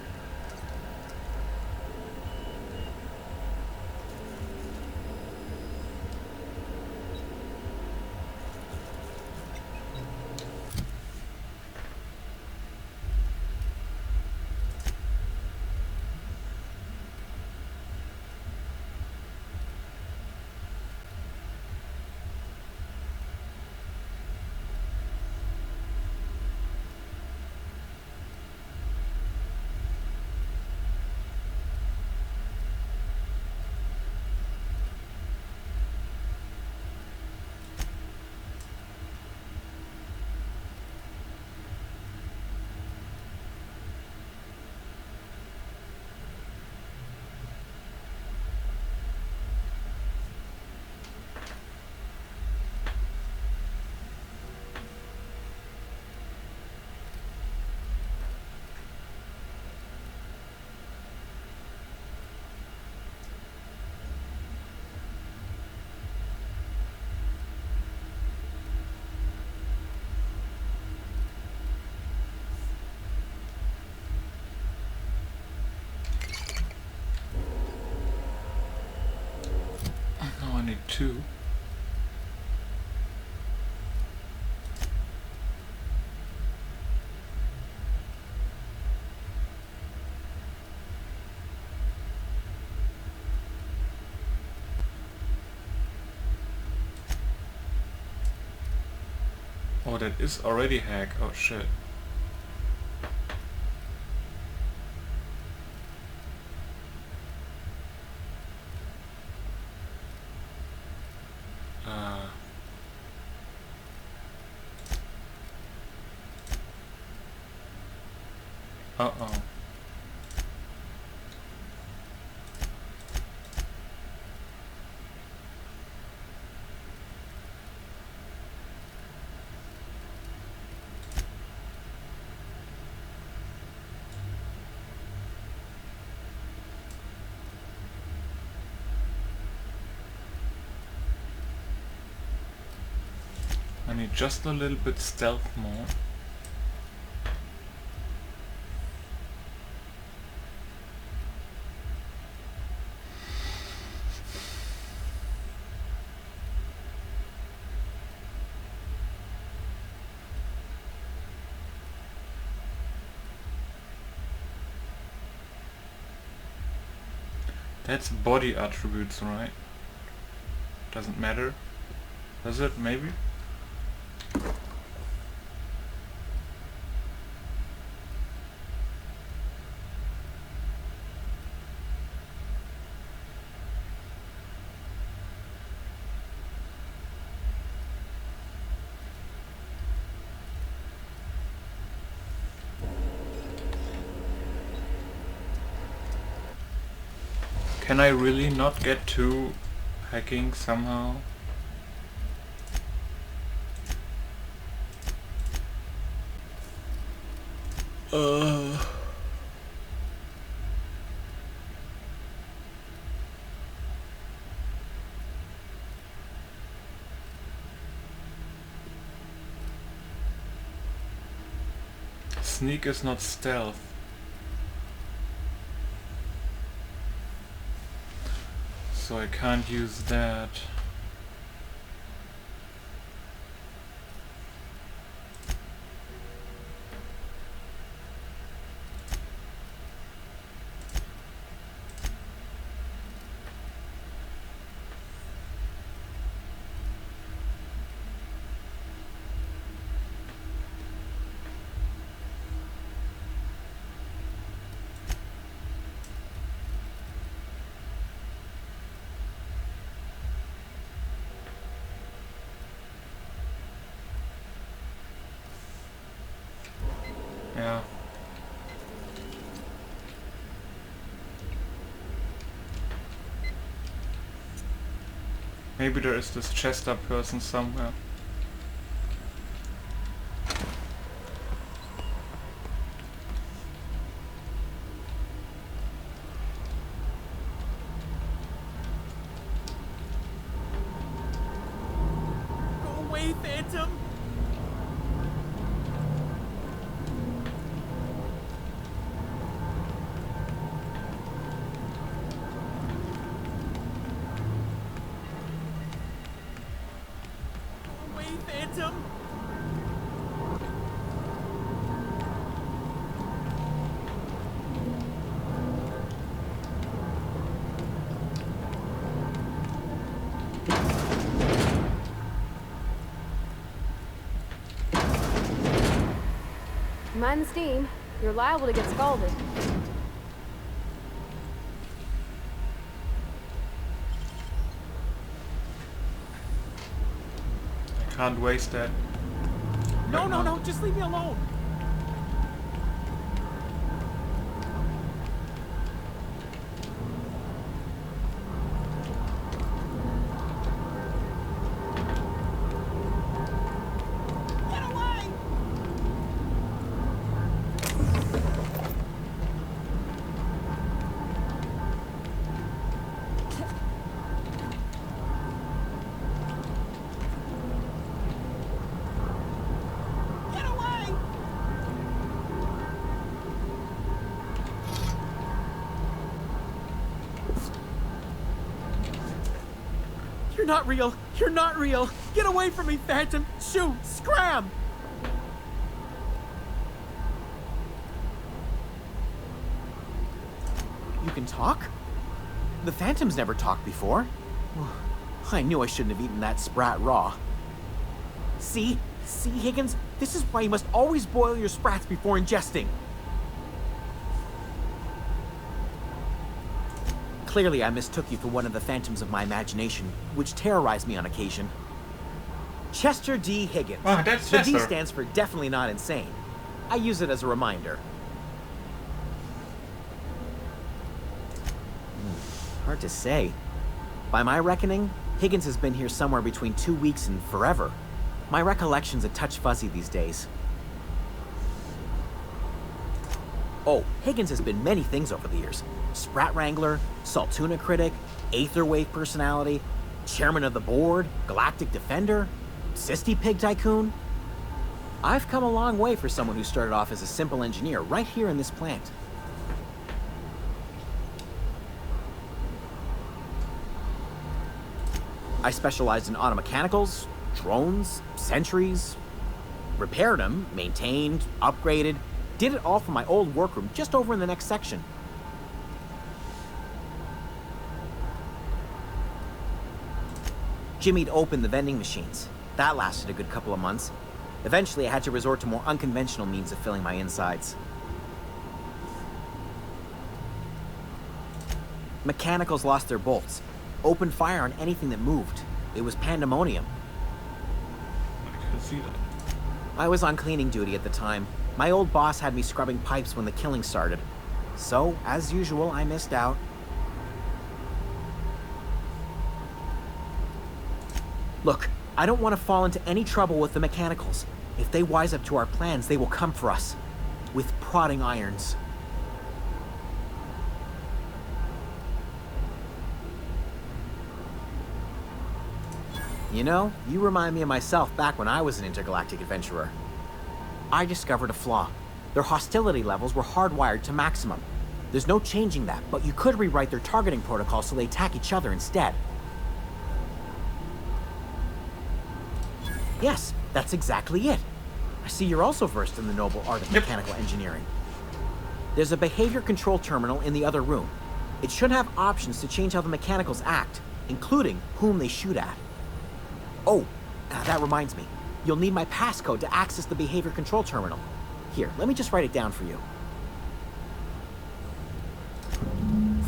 A: I need 2. Oh, that is already hack. Oh shit. Uh-oh. I need just a little bit stealth more. That's body attributes, right? Doesn't matter. Does it? Maybe? Can I really not get to hacking somehow? Sneak is not stealth. So I can't use that. Yeah. Maybe there is this Chester person somewhere.
K: Go away, Phantom!
C: Mind the steam. You're liable to get scalded.
A: I can't waste that.
K: No, no, no, just leave me alone. You're not real! You're not real! Get away from me, Phantom! Shoot! Scram! You can talk? The Phantom's never talked before. I knew I shouldn't have eaten that sprat raw. See? See, Higgins? This is why you must always boil your sprats before ingesting. Clearly, I mistook you for one of the phantoms of my imagination, which terrorized me on occasion. Chester D. Higgins.
A: Ah, that's
K: the
A: Chester.
K: D stands for definitely not insane. I use it as a reminder. Hard to say. By my reckoning, Higgins has been here somewhere between 2 weeks and forever. My recollection's a touch fuzzy these days. Oh, Higgins has been many things over the years. Sprat Wrangler, Saltuna Critic, Aetherwave Personality, Chairman of the Board, Galactic Defender, Sisty Pig Tycoon. I've come a long way for someone who started off as a simple engineer right here in this plant. I specialized in automechanicals, drones, sentries, repaired them, maintained, upgraded, did it all from my old workroom just over in the next section. Jimmy'd opened the vending machines. That lasted a good couple of months. Eventually, I had to resort to more unconventional means of filling my insides. Mechanicals lost their bolts. Opened fire on anything that moved. It was pandemonium.
A: I can see that.
K: I was on cleaning duty at the time. My old boss had me scrubbing pipes when the killing started. So, as usual, I missed out. Look, I don't want to fall into any trouble with the mechanicals. If they wise up to our plans, they will come for us. With prodding irons. You know, you remind me of myself back when I was an intergalactic adventurer. I discovered a flaw. Their hostility levels were hardwired to maximum. There's no changing that, but you could rewrite their targeting protocol so they attack each other instead. Yes, that's exactly it. I see you're also versed in the noble art of mechanical engineering. There's a behavior control terminal in the other room. It should have options to change how the mechanicals act, including whom they shoot at. Oh, that reminds me. You'll need my passcode to access the behavior control terminal. Here, let me just write it down for you.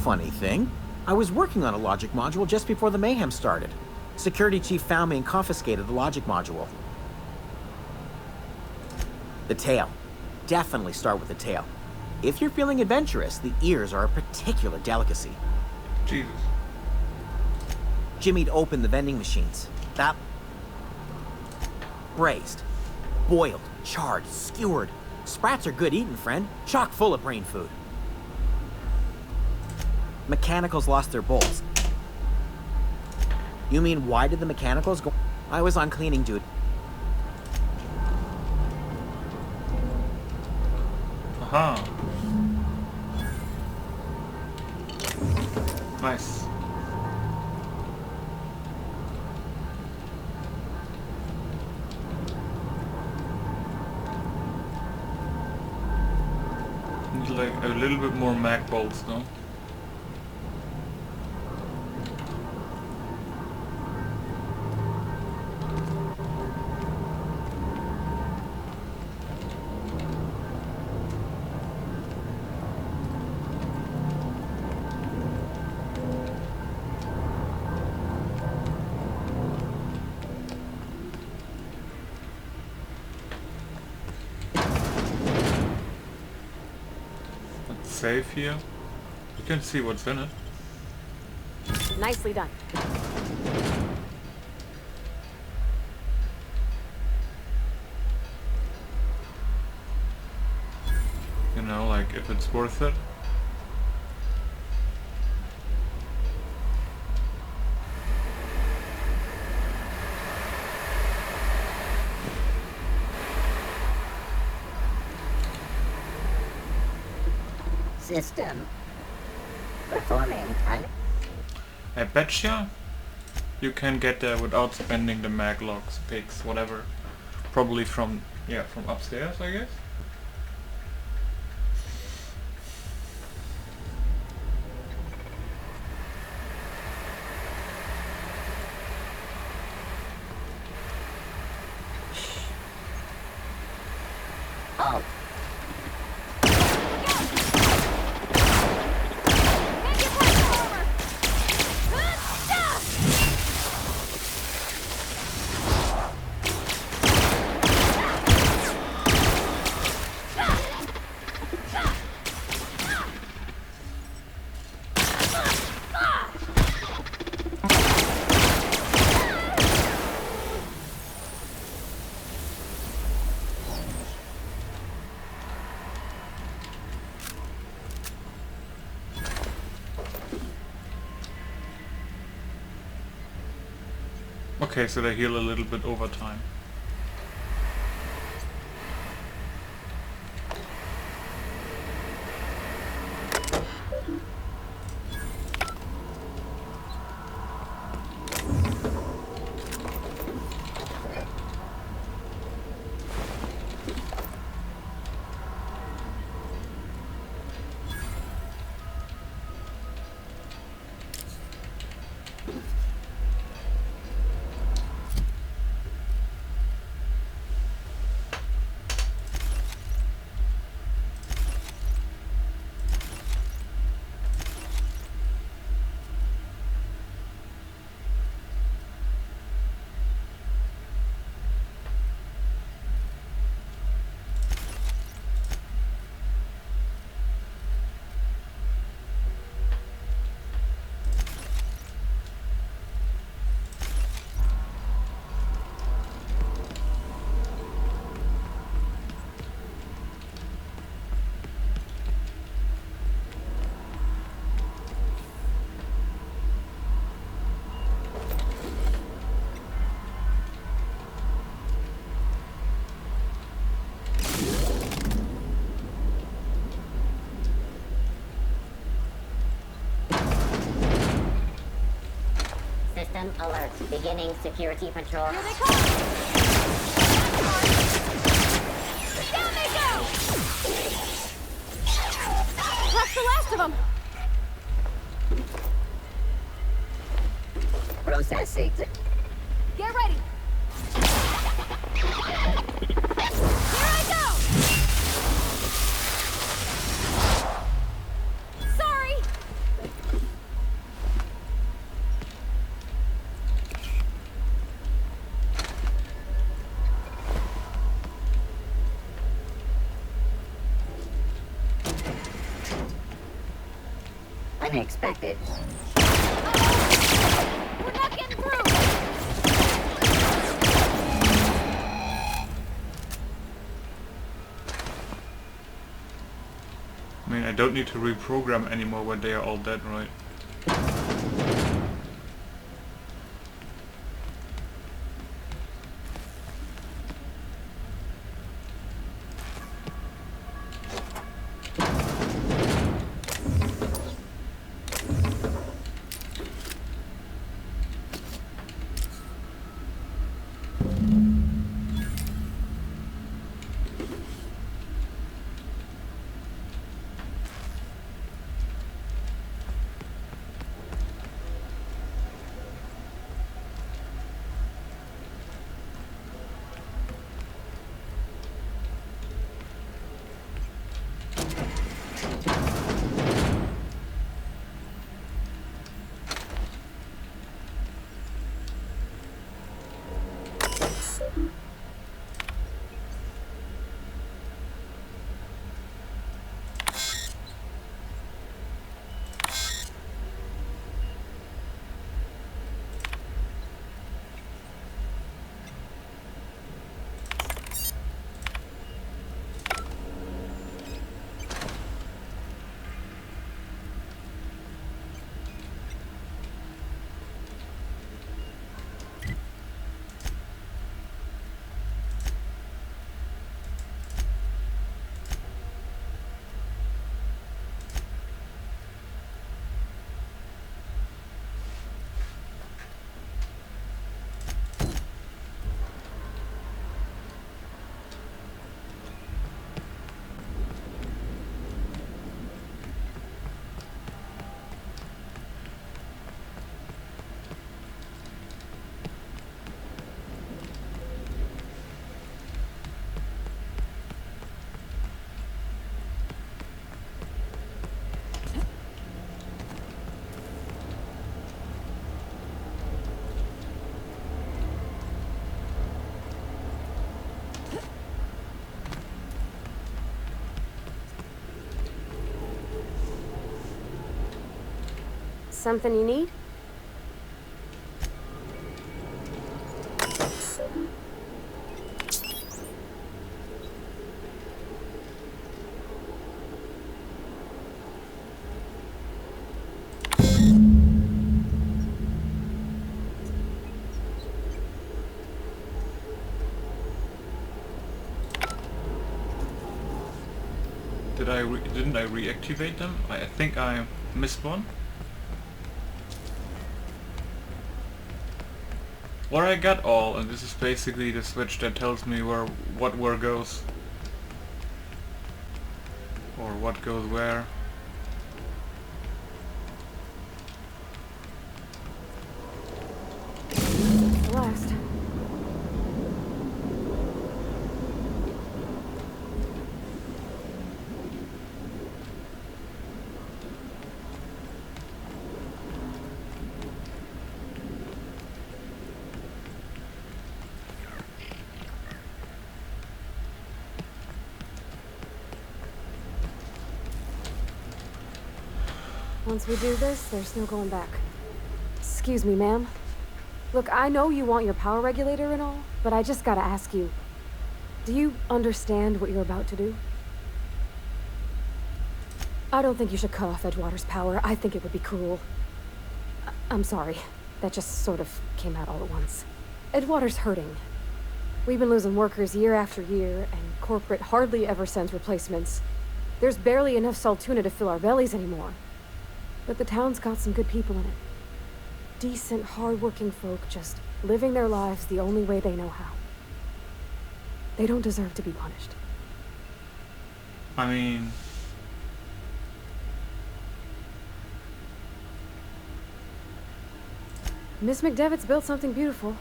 K: Funny thing, I was working on a logic module just before the mayhem started. Security chief found me and confiscated the logic module. The tail. Definitely start with the tail. If you're feeling adventurous, the ears are a particular delicacy.
A: Jesus.
K: Jimmy'd opened the vending machines. That... braised. Boiled, charred, skewered. Sprats are good eating, friend. Chock full of brain food. Mechanicals lost their bolts. You mean, why did the mechanicals go... I was on cleaning duty.
A: Aha. Nice. Need like a little bit more mag bolts though. safe here. You can see what's in it.
C: Nicely done.
A: You know, like if it's worth it.
J: System performing.
A: I betcha you can get there without spending the mag logs, pics, whatever. Probably from upstairs, I guess.
J: Oh.
A: Okay, so they heal a little bit over time.
J: System alert. Beginning security patrol.
C: Here they come! Down they go! That's the last of them!
J: Processing.
C: Get ready! Here I go! Sorry!
J: Unexpected.
C: We're not getting through!
A: I mean, I don't need to reprogram anymore when they are all dead, right?
C: Something you need?
A: Didn't I reactivate them? I think I missed one. Or I got all, and this is basically the switch that tells me where goes. Or what goes where.
C: The last. Once we do this, there's no going back. Excuse me, ma'am. Look, I know you want your power regulator and all, but I just gotta ask you. Do you understand what you're about to do? I don't think you should cut off Edgewater's power. I think it would be cruel. I'm sorry. That just sort of came out all at once. Edgewater's hurting. We've been losing workers year after year, and corporate hardly ever sends replacements. There's barely enough Saltuna to fill our bellies anymore. But the town's got some good people in it. Decent, hard-working folk just living their lives the only way they know how. They don't deserve to be punished.
A: I mean...
C: Miss McDevitt's built something beautiful.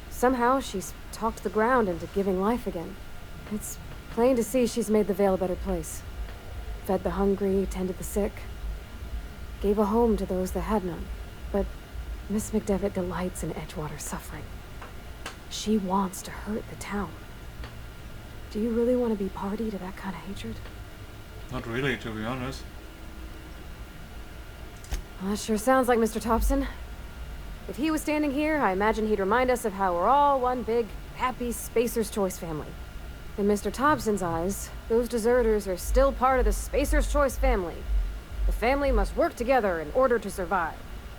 C: Somehow she's talked the ground into giving life again. It's plain to see she's made the Vale a better place. Fed the hungry, tended the sick. Gave a home to those that had none. But Miss McDevitt delights in Edgewater's suffering. She wants to hurt the town. Do you really want to be party to that kind of hatred?
A: Not really, to be honest.
C: Well, that sure sounds like Mr. Thompson. If he was standing here, I imagine he'd remind us of how we're all one big, happy Spacer's Choice family. In Mr. Thompson's eyes, those deserters are still part of the Spacer's Choice family. The family must work together in order to survive.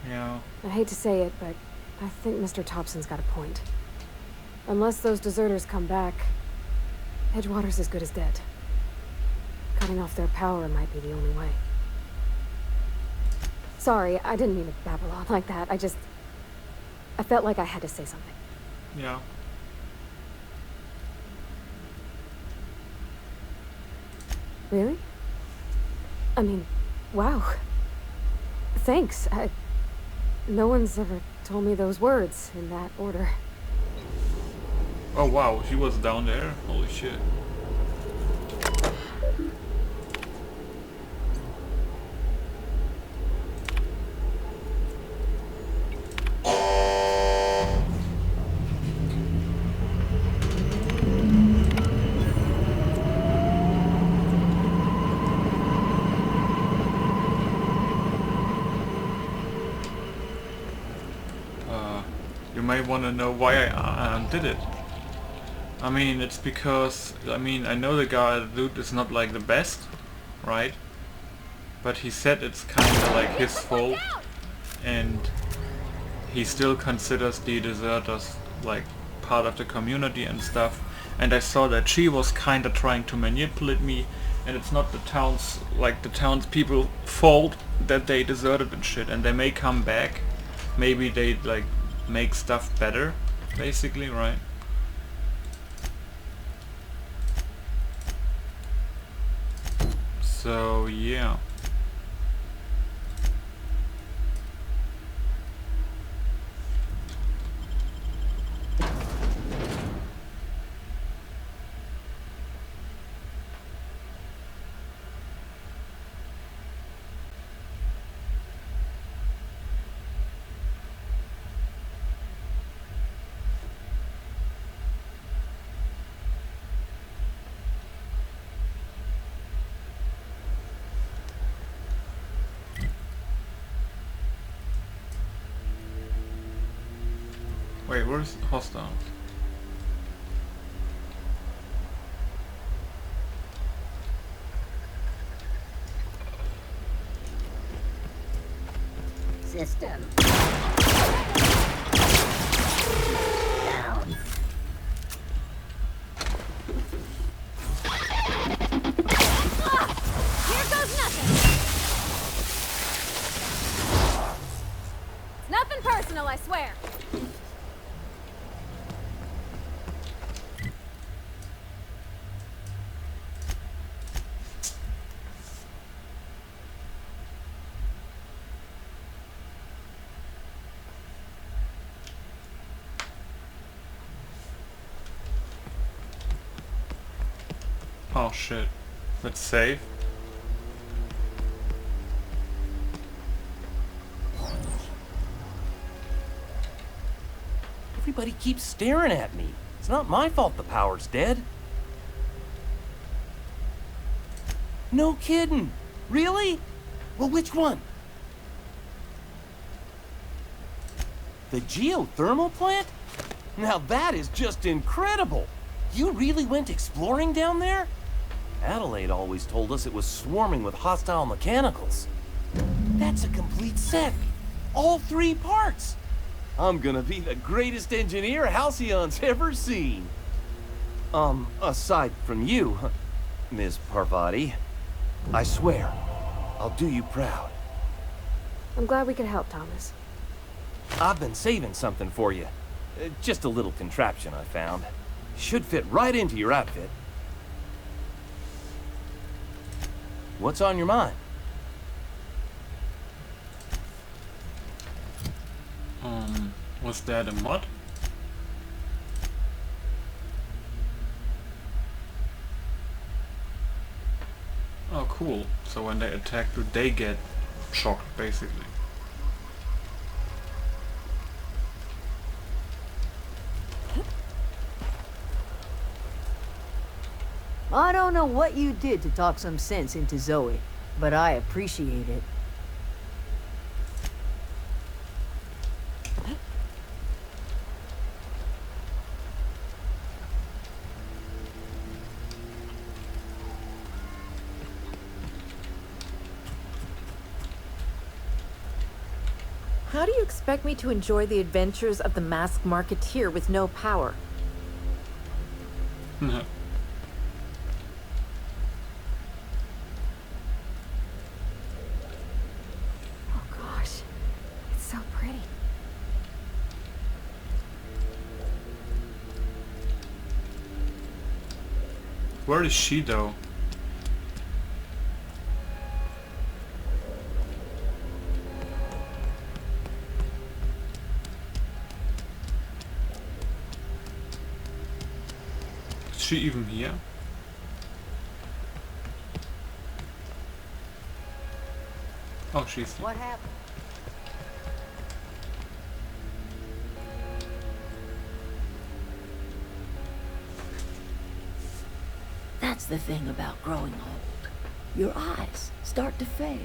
A: Yeah.
C: I hate to say it, but I think Mr. Thompson's got a point. Unless those deserters come back, Edgewater's as good as dead. Cutting off their power might be the only way. Sorry, I didn't mean to babble on like that. I felt like I had to say something.
A: Yeah.
C: Really? I mean, wow. Thanks. No one's ever told me those words in that order.
A: Oh wow, she was down there? Holy shit. You may want to know why I did it. I mean, it's because, I know the dude is not like the best, right? But he said it's kind of like his fault, and he still considers the deserters like part of the community and stuff. And I saw that she was kind of trying to manipulate me, and it's not the townspeople's fault that they deserted and shit, and they may come back. Maybe they like make stuff better, basically, right? So yeah. Wait, where's hostile?
J: System. Down.
C: Here goes nothing. It's nothing personal, I swear.
A: Oh shit. Let's save.
I: Everybody keeps staring at me. It's not my fault the power's dead. No kidding. Really? Well, which one? The geothermal plant? Now that is just incredible. You really went exploring down there? Adelaide always told us it was swarming with hostile mechanicals. That's a complete set. All 3 parts. I'm gonna be the greatest engineer Halcyon's ever seen. Aside from you, Ms. Parvati. I swear, I'll do you proud.
C: I'm glad we could help, Thomas.
I: I've been saving something for you. Just a little contraption I found. Should fit right into your outfit. What's on your mind?
A: Was that a mod? Oh, cool. So when they attack you, they get shocked, basically.
H: I don't know what you did to talk some sense into Zoe, but I appreciate it.
G: How do you expect me to enjoy the adventures of the masked marketeer with no power?
A: No.
C: Oh gosh, it's so pretty.
A: Where is she though? Is she even here? Oh, she's here.
H: What happened?
L: That's the thing about growing old. Your eyes start to fail.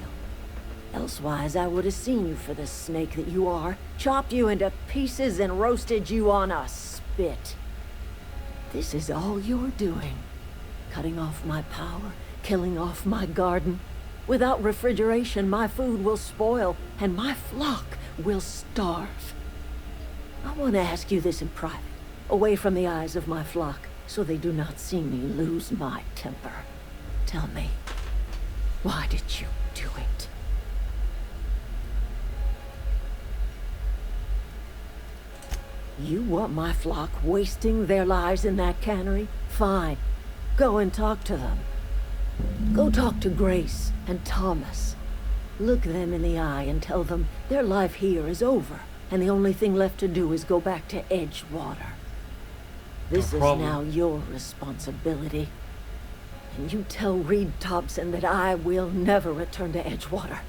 L: Elsewise, I would have seen you for the snake that you are, chopped you into pieces and roasted you on a spit. This is all you're doing. Cutting off my power, killing off my garden. Without refrigeration, my food will spoil, and my flock will starve. I want to ask you this in private, away from the eyes of my flock, so they do not see me lose my temper. Tell me, why did you do it? You want my flock wasting their lives in that cannery? Fine. Go and talk to them. Go talk to Grace and Thomas. Look them in the eye and tell them their life here is over, and the only thing left to do is go back to Edgewater. This is now your responsibility. And you tell Reed Thompson that I will never return to Edgewater.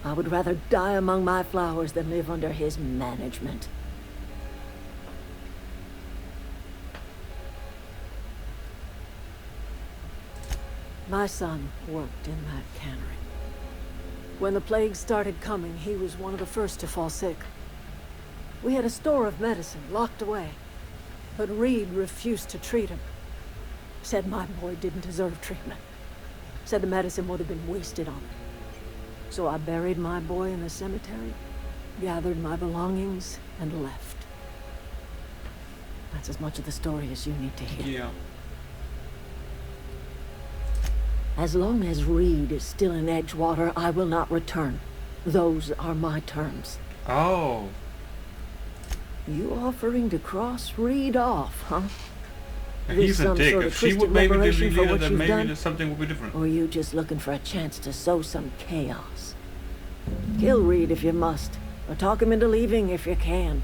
L: I would rather die among my flowers than live under his management.
H: My son worked in that cannery. When the plague started coming, he was one of the first to fall sick. We had a store of medicine locked away, but Reed refused to treat him. Said my boy didn't deserve treatment. Said the medicine would have been wasted on him. So I buried my boy in the cemetery, gathered my belongings, and left. That's as much of the story as you need to hear.
A: Yeah.
L: As long as Reed is still in Edgewater, I will not return. Those are my terms.
A: Oh.
L: You offering to cross Reed off, huh?
A: He's a dick. If she would maybe be the leader, then maybe something would be different.
L: Or are you just looking for a chance to sow some chaos? Kill Reed if you must, or talk him into leaving if you can.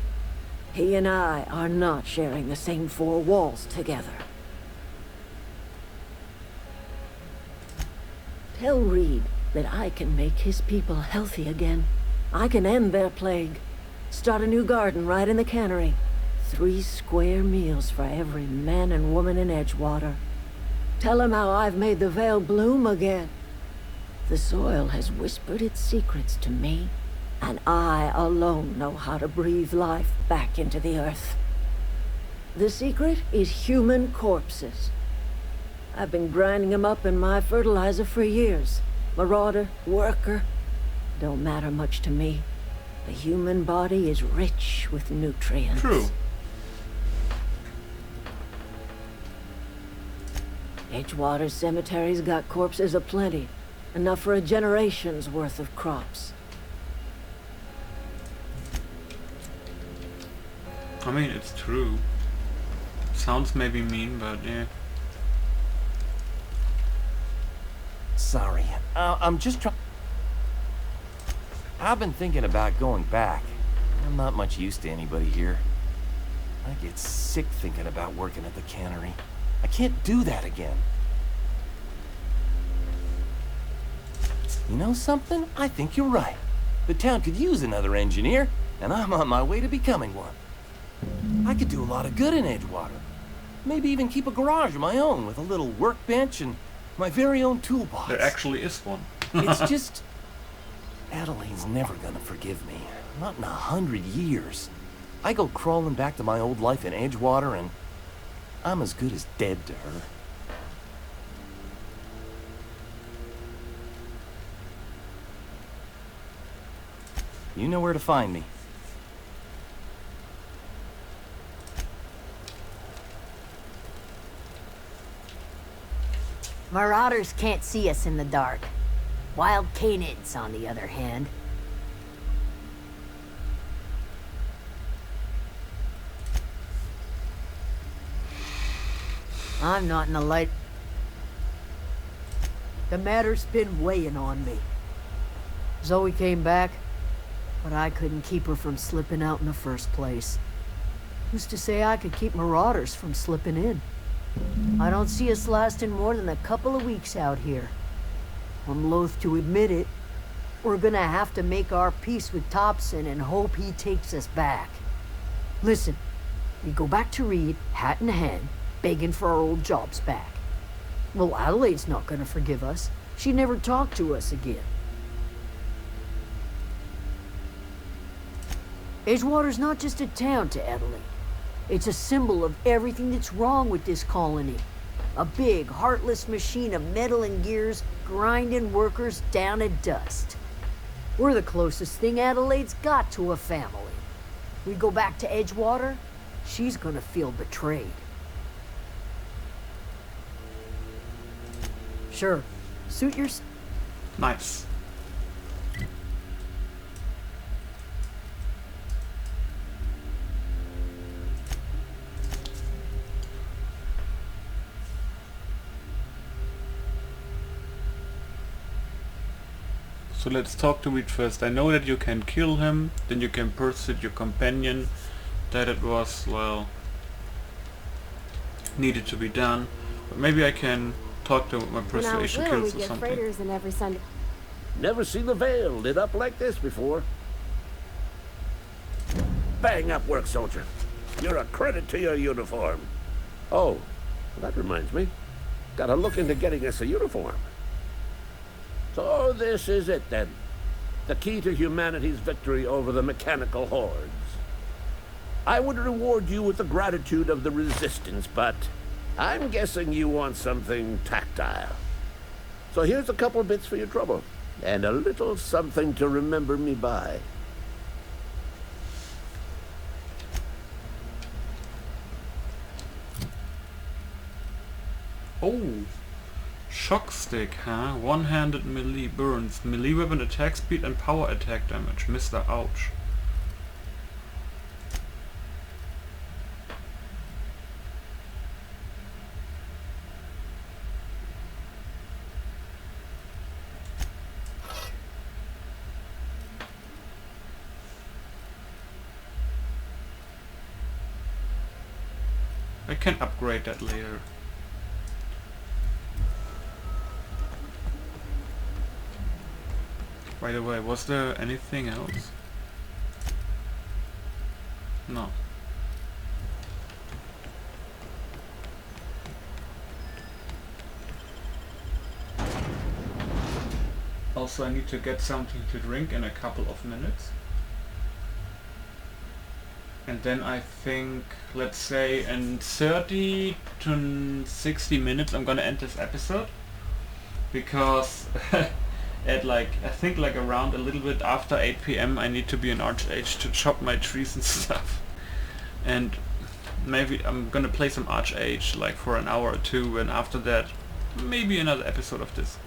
L: He and I are not sharing the same four walls together. Tell Reed that I can make his people healthy again. I can end their plague. Start a new garden right in the cannery. 3 square meals for every man and woman in Edgewater. Tell him how I've made the Vale bloom again. The soil has whispered its secrets to me, and I alone know how to breathe life back into the earth. The secret is human corpses. I've been grinding them up in my fertilizer for years. Marauder, worker, don't matter much to me. The human body is rich with nutrients.
A: True.
L: Edgewater Cemetery's got corpses aplenty. Enough for a generation's worth of crops.
A: I mean, it's true. Sounds maybe mean, but yeah.
I: Sorry, I'm just trying... I've been thinking about going back. I'm not much use to anybody here. I get sick thinking about working at the cannery. I can't do that again. You know something? I think you're right. The town could use another engineer, and I'm on my way to becoming one. I could do a lot of good in Edgewater. Maybe even keep a garage of my own with a little workbench and my very own toolbox.
A: There actually is one.
I: It's just... Adelaide's never gonna forgive me. Not in 100 years. I go crawling back to my old life in Edgewater and I'm as good as dead to her. You know where to find me.
J: Marauders can't see us in the dark. Wild canids, on the other hand. I'm not in the light. The matter's been weighing on me. Zoe came back, but I couldn't keep her from slipping out in the first place. Who's to say I could keep marauders from slipping in? I don't see us lasting more than a couple of weeks out here. I'm loath to admit it. We're gonna have to make our peace with Thompson and hope he takes us back. Listen, we go back to Reed, hat in hand, begging for our old jobs back. Well, Adelaide's not gonna forgive us. She never talked to us again. Edgewater's not just a town to Adelaide. It's a symbol of everything that's wrong with this colony. A big, heartless machine of metal and gears grinding workers down to dust. We're the closest thing Adelaide's got to a family. We go back to Edgewater, she's gonna feel betrayed. Sure. Suit yourself.
A: Nice. So let's talk to Reed first. I know that you can kill him, then you can persuade your companion that it was, well, needed to be done. But maybe I can talk to my persuasion kills or something.
C: Freighters in every Sunday.
M: Never seen the Vale lit up like this before. Bang up work, soldier. You're a credit to your uniform. Oh, that reminds me. Gotta look into getting us a uniform. So this is it then. The key to humanity's victory over the mechanical hordes. I would reward you with the gratitude of the Resistance, but I'm guessing you want something tactile. So here's a couple bits for your trouble, and a little something to remember me by.
A: Oh, shock stick, huh? One-handed melee burns, melee weapon attack speed and power attack damage. Mr. Ouch. I can upgrade that later. By the way, was there anything else? No. Also, I need to get something to drink in a couple of minutes. And then I think, let's say in 30 to 60 minutes I'm gonna end this episode. Because at I think around a little bit after 8 PM I need to be in Arch-Age to chop my trees and stuff. And maybe I'm gonna play some Arch-Age for an hour or two, and after that maybe another episode of this.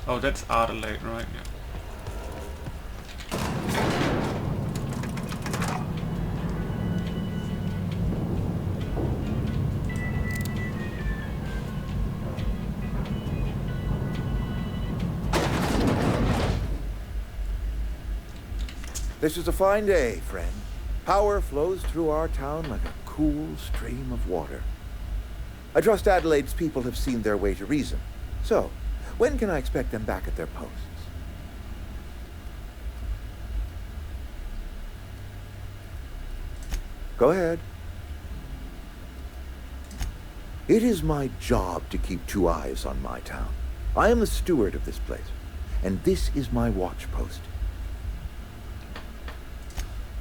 A: Oh, that's Adelaide, right? Yeah.
B: This is a fine day, friend. Power flows through our town like a cool stream of water. I trust Adelaide's people have seen their way to reason. So, when can I expect them back at their posts? Go ahead. It is my job to keep two eyes on my town. I am the steward of this place, and this is my watch post.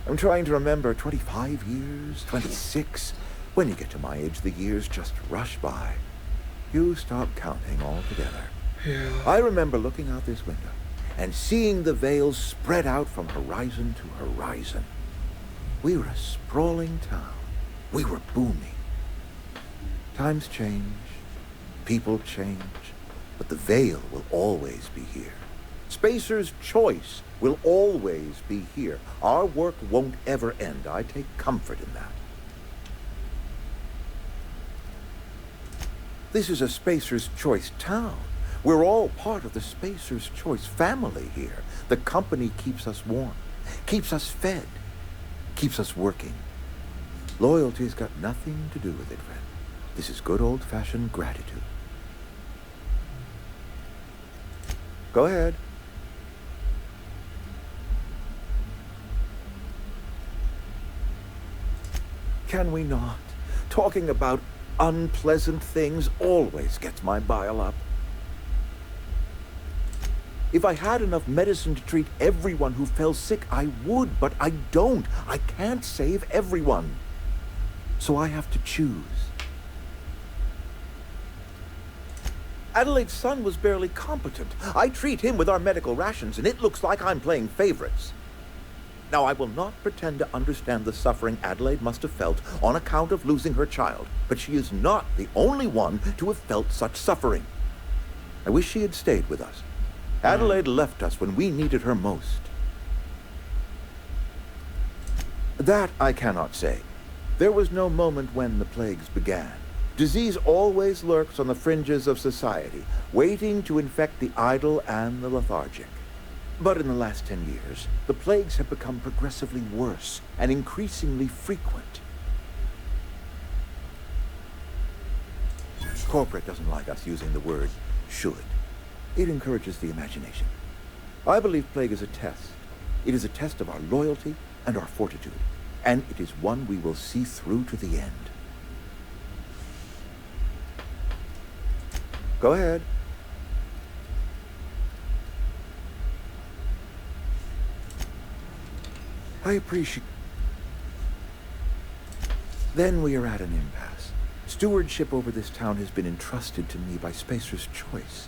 B: I'm trying to remember 25 years, 26. When you get to my age, the years just rush by. You stop counting altogether.
A: Yeah.
B: I remember looking out this window and seeing the veils spread out from horizon to horizon. We were a sprawling town. We were booming. Times change, people change, but the veil will always be here. Spacer's choice will always be here. Our work won't ever end. I take comfort in that. This is a Spacer's Choice town. We're all part of the Spacer's Choice family here. The company keeps us warm, keeps us fed, keeps us working. Loyalty's got nothing to do with it, friend. This is good old-fashioned gratitude. Go ahead. Can we not? Talking about unpleasant things always gets my bile up. If I had enough medicine to treat everyone who fell sick, I would, but I don't. I can't save everyone. So I have to choose. Adelaide's son was barely competent. I treat him with our medical rations, and it looks like I'm playing favorites. Now, I will not pretend to understand the suffering Adelaide must have felt on account of losing her child, but she is not the only one to have felt such suffering. I wish she had stayed with us. Adelaide left us when we needed her most. That I cannot say. There was no moment when the plagues began. Disease always lurks on the fringes of society, waiting to infect the idle and the lethargic. But in the last 10 years, the plagues have become progressively worse and increasingly frequent. Corporate doesn't like us using the word should. It encourages the imagination. I believe plague is a test. It is a test of our loyalty and our fortitude, and it is one we will see through to the end. Go ahead. I appreciate... Then we are at an impasse. Stewardship over this town has been entrusted to me by Spacer's Choice.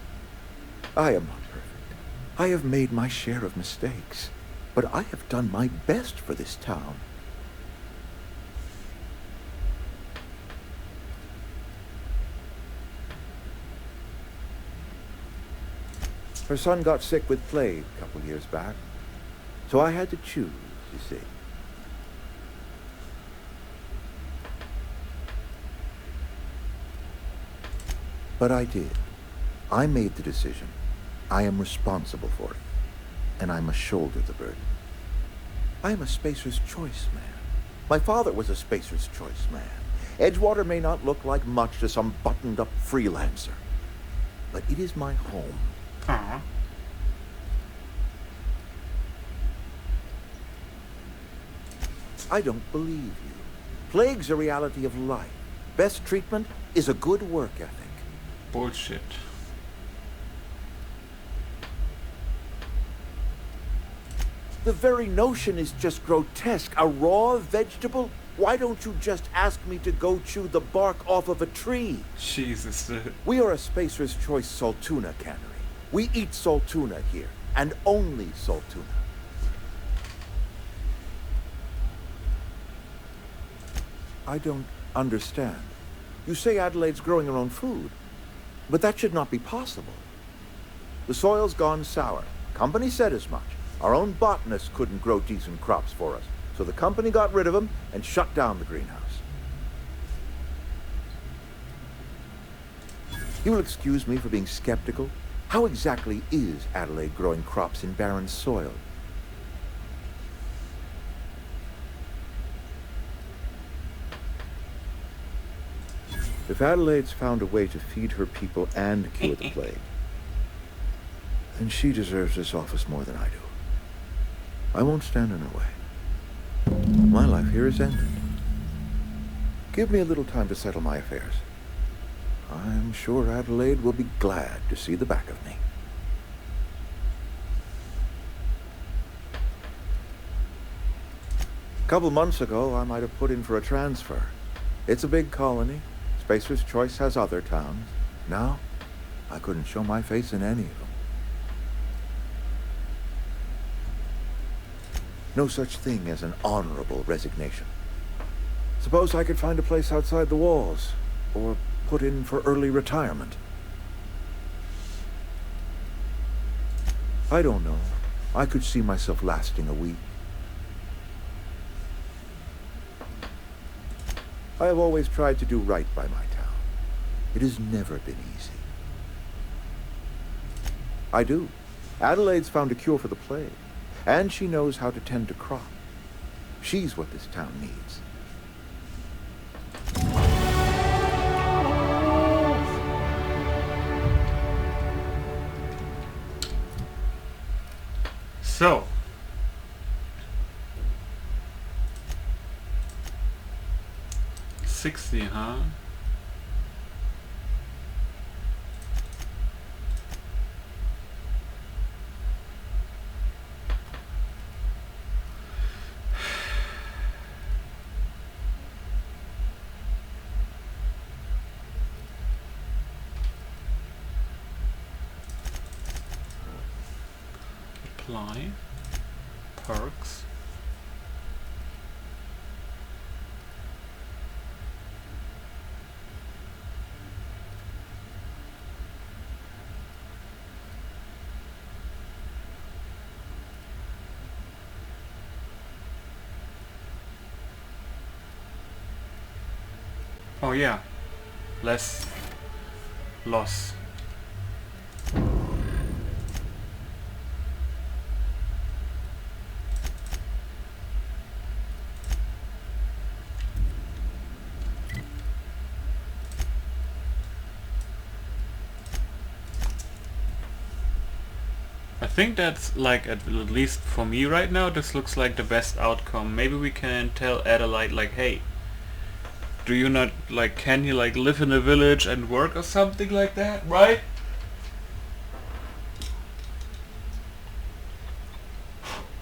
B: I am not perfect. I have made my share of mistakes. But I have done my best for this town. Her son got sick with plague a couple years back. So I had to choose, you see. But I did. I made the decision. I am responsible for it. And I must shoulder the burden. I am a Spacer's Choice man. My father was a Spacer's Choice man. Edgewater may not look like much to some buttoned-up freelancer, but it is my home.
A: Aww.
B: I don't believe you. Plague's a reality of life. Best treatment is a good work ethic.
A: Bullshit.
B: The very notion is just grotesque. A raw vegetable? Why don't you just ask me to go chew the bark off of a tree?
A: Jesus.
B: We are a Spacer's Choice saltuna cannery. We eat saltuna here, and only saltuna. I don't understand. You say Adelaide's growing her own food, but that should not be possible. The soil's gone sour. Company said as much. Our own botanists couldn't grow decent crops for us, so the company got rid of them and shut down the greenhouse. You will excuse me for being skeptical. How exactly is Adelaide growing crops in barren soil? If Adelaide's found a way to feed her people and cure the plague, then she deserves this office more than I do. I won't stand in her way. My life here is ended. Give me a little time to settle my affairs. I'm sure Adelaide will be glad to see the back of me. A couple months ago, I might have put in for a transfer. It's a big colony. Spacer's Choice has other towns. Now, I couldn't show my face in any of them. No such thing as an honorable resignation. Suppose I could find a place outside the walls, or put in for early retirement. I don't know. I could see myself lasting a week. I have always tried to do right by my town. It has never been easy. I do. Adelaide's found a cure for the plague, and she knows how to tend to crop. She's what this town needs.
A: So, $60, huh? Apply perks. Oh yeah, less loss. I think that's like, at least for me right now, this looks like the best outcome. Maybe we can tell Adelaide like, hey, do you not, like, can you, like, live in a village and work or something like that, right?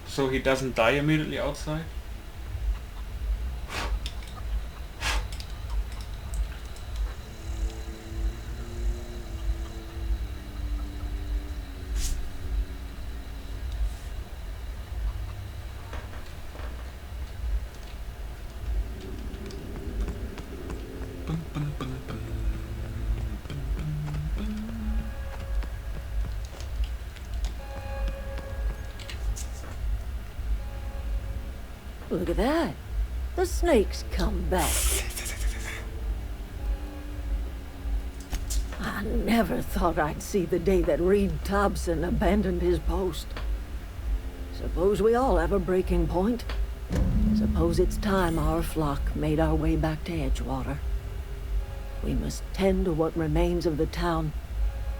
A: So he doesn't die immediately outside?
L: Look at that. The snake's come back. I never thought I'd see the day that Reed Thompson abandoned his post. Suppose we all have a breaking point. Suppose it's time our flock made our way back to Edgewater. We must tend to what remains of the town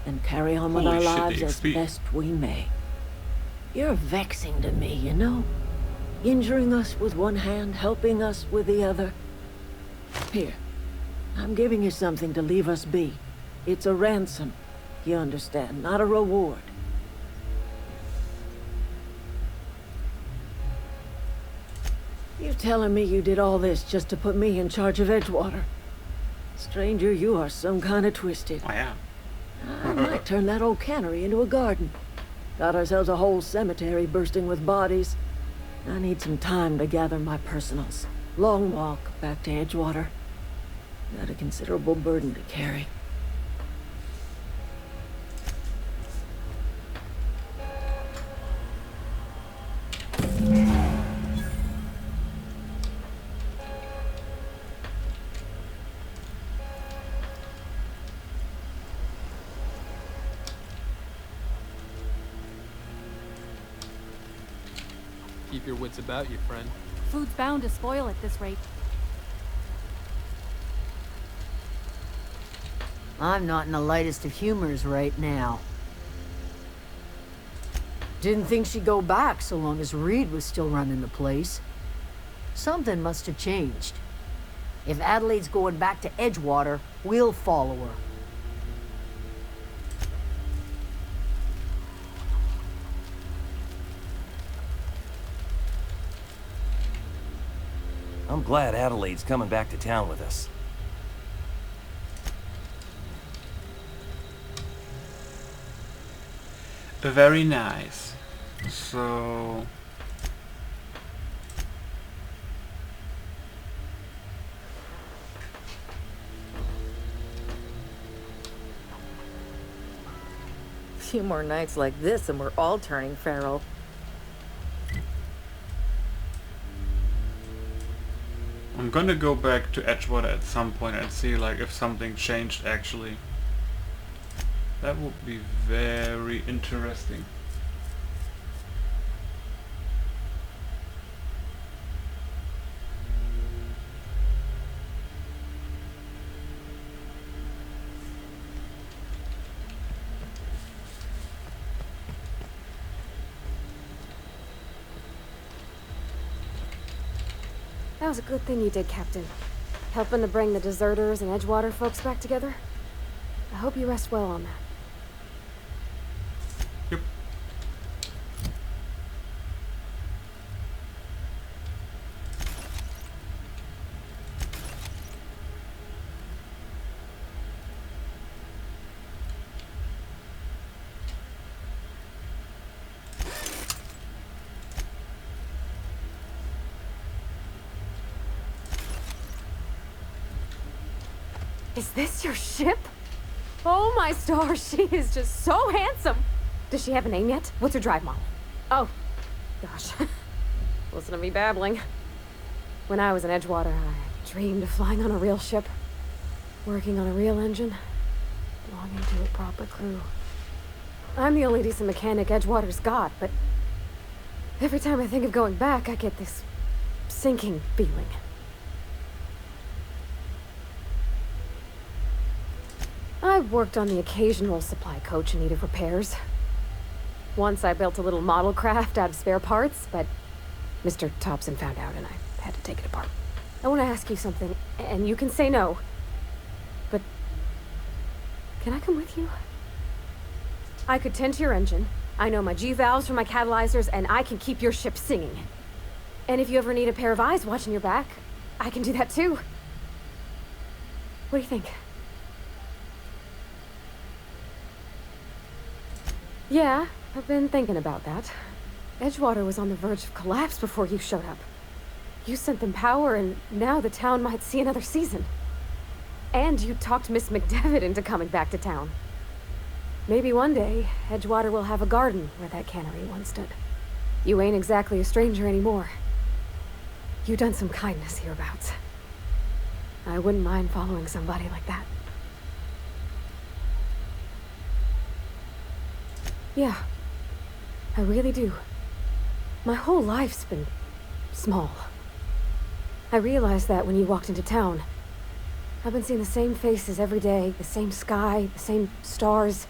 L: and carry on with our lives as best we may. You're vexing to me, you know? Injuring us with one hand, helping us with the other. Here, I'm giving you something to leave us be. It's a ransom, you understand, not a reward. You telling me you did all this just to put me in charge of Edgewater? Stranger, you are some kind of twisted.
A: I am.
L: I might turn that old cannery into a garden. Got ourselves a whole cemetery bursting with bodies. I need some time to gather my personals. Long walk back to Edgewater. Got a considerable burden to carry.
N: Keep your wits about you, friend.
O: Food's bound to spoil at this rate.
J: I'm not in the lightest of humors right now. Didn't think she'd go back so long as Reed was still running the place. Something must have changed. If Adelaide's going back to Edgewater, we'll follow her.
I: I'm glad Adelaide's coming back to town with us.
A: Very nice. So...
G: A few more nights like this and we're all turning feral.
A: I'm gonna go back to Edgewater at some point and see, like, if something changed actually. That would be very interesting.
C: That was a good thing you did, Captain. Helping to bring the deserters and Edgewater folks back together. I hope you rest well on that.
A: Yep.
C: Is this your ship? Oh my stars, she is just so handsome. Does she have a name yet? What's her drive model? Oh, gosh. Listen to me babbling. When I was in Edgewater, I dreamed of flying on a real ship, working on a real engine, belonging to a proper crew. I'm the only decent mechanic Edgewater's got, but every time I think of going back, I get this sinking feeling. I've worked on the occasional supply coach in need of repairs. Once I built a little model craft out of spare parts, but Mr. Thompson found out and I had to take it apart. I want to ask you something, and you can say no. But can I come with you? I could tend to your engine. I know my G-valves from my catalyzers, and I can keep your ship singing. And if you ever need a pair of eyes watching your back, I can do that too. What do you think? Yeah, I've been thinking about that. Edgewater was on the verge of collapse before you showed up. You sent them power, and now the town might see another season. And you talked Miss McDevitt into coming back to town. Maybe one day, Edgewater will have a garden where that cannery once stood. You ain't exactly a stranger anymore. You've done some kindness hereabouts. I wouldn't mind following somebody like that. Yeah, I really do. My whole life's been small. I realized that when you walked into town. I've been seeing the same faces every day, the same sky, the same stars.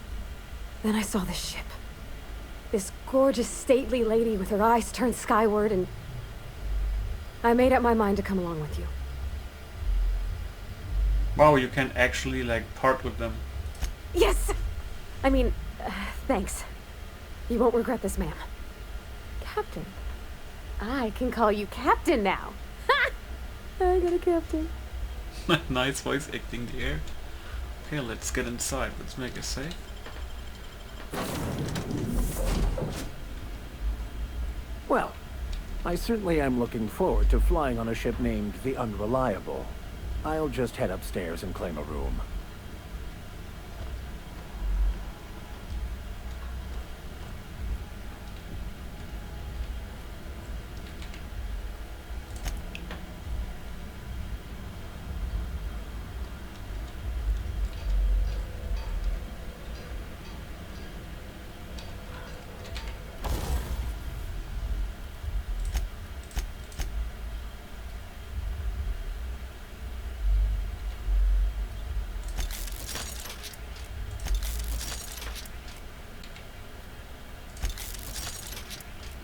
C: Then I saw this ship. This gorgeous, stately lady with her eyes turned skyward, and I made up my mind to come along with you.
A: Wow, you can actually, like, part with them.
C: Yes! I mean, thanks. You won't regret this, ma'am. Captain. I can call you Captain now. Ha! I got a captain.
A: Nice voice acting there. Okay, let's get inside. Let's make a save.
E: Well, I certainly am looking forward to flying on a ship named the Unreliable. I'll just head upstairs and claim a room.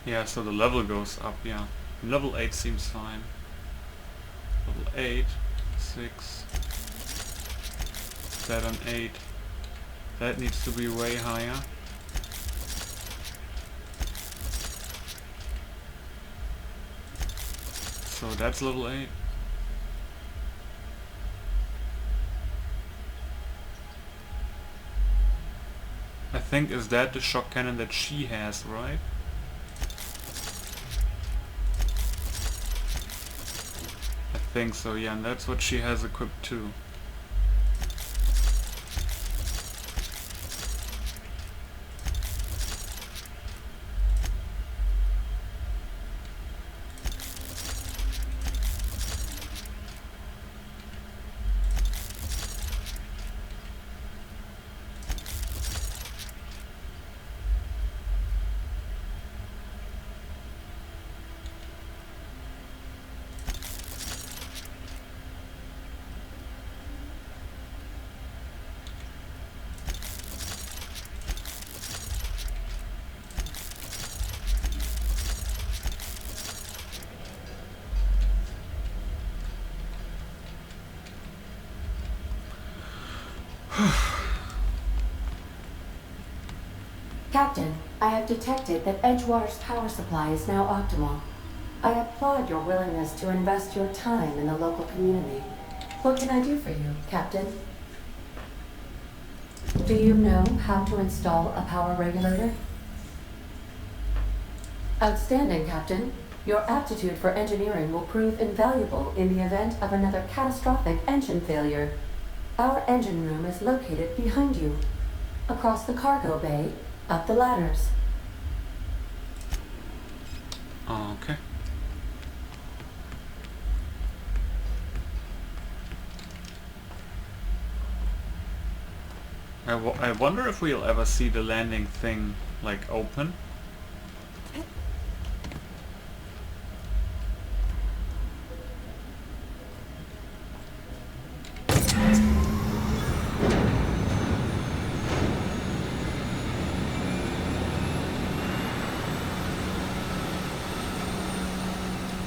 A: Yeah, so the level goes up, yeah. Level 8 seems fine. Level 8, 6, 7, 8. That needs to be way higher. So that's level 8. I think, is that the shock cannon that she has, right? I think so, yeah, and that's what she has equipped too.
P: Captain, I have detected that Edgewater's power supply is now optimal. I applaud your willingness to invest your time in the local community. What can I do for you, Captain? Do you know how to install a power regulator? Outstanding, Captain. Your aptitude for engineering will prove invaluable in the event of another catastrophic engine failure. Our engine room is located behind you, across the cargo bay, up the ladders.
A: Okay. I wonder if we'll ever see the landing thing, like, open.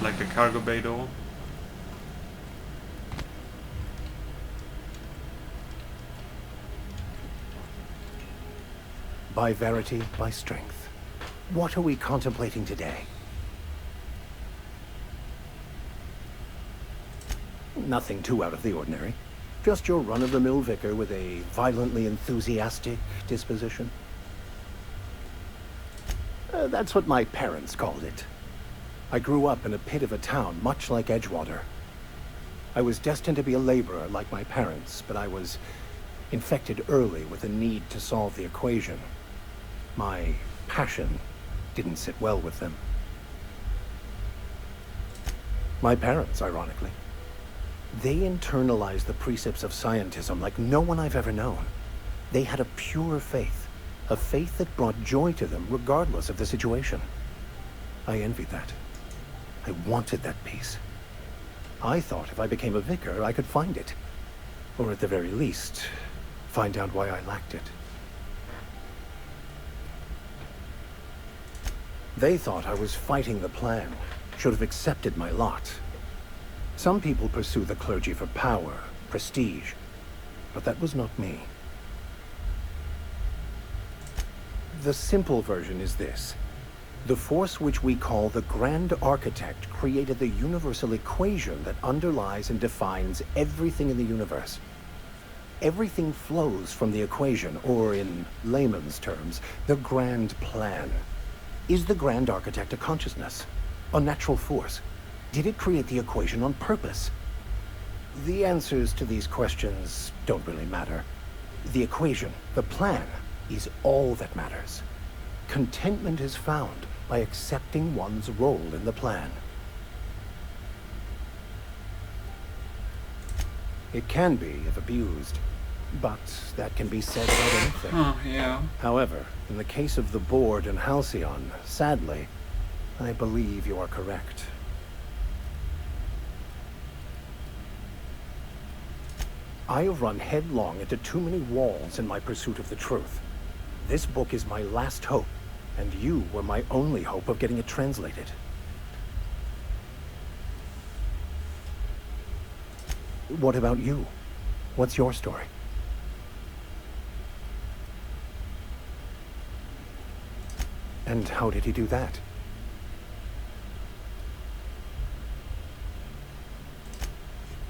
A: Like the cargo bay door.
E: by verity, by strength. What are we contemplating today? Nothing too out of the ordinary. Just your run-of-the-mill vicar with a violently enthusiastic disposition. That's what my parents called it. I grew up in a pit of a town, much like Edgewater. I was destined to be a laborer like my parents, but I was infected early with a need to solve the equation. My passion didn't sit well with them. My parents, ironically. They internalized the precepts of scientism like no one I've ever known. They had a pure faith, a faith that brought joy to them regardless of the situation. I envied that. I wanted that peace. I thought if I became a vicar, I could find it. Or at the very least, find out why I lacked it. They thought I was fighting the plan, should have accepted my lot. Some people pursue the clergy for power, prestige, but that was not me. The simple version is this. The force which we call the Grand Architect created the universal equation that underlies and defines everything in the universe. Everything flows from the equation, or in layman's terms, the grand plan. Is the Grand Architect a consciousness? A natural force? Did it create the equation on purpose? The answers to these questions don't really matter. The equation, the plan, is all that matters. Contentment is found by accepting one's role in the plan. It can be if abused, but that can be said about anything.
A: Yeah.
E: However, in the case of the board and Halcyon, sadly, I believe you are correct. I have run headlong into too many walls in my pursuit of the truth. This book is my last hope, and you were my only hope of getting it translated. What about you? What's your story? And how did he do that?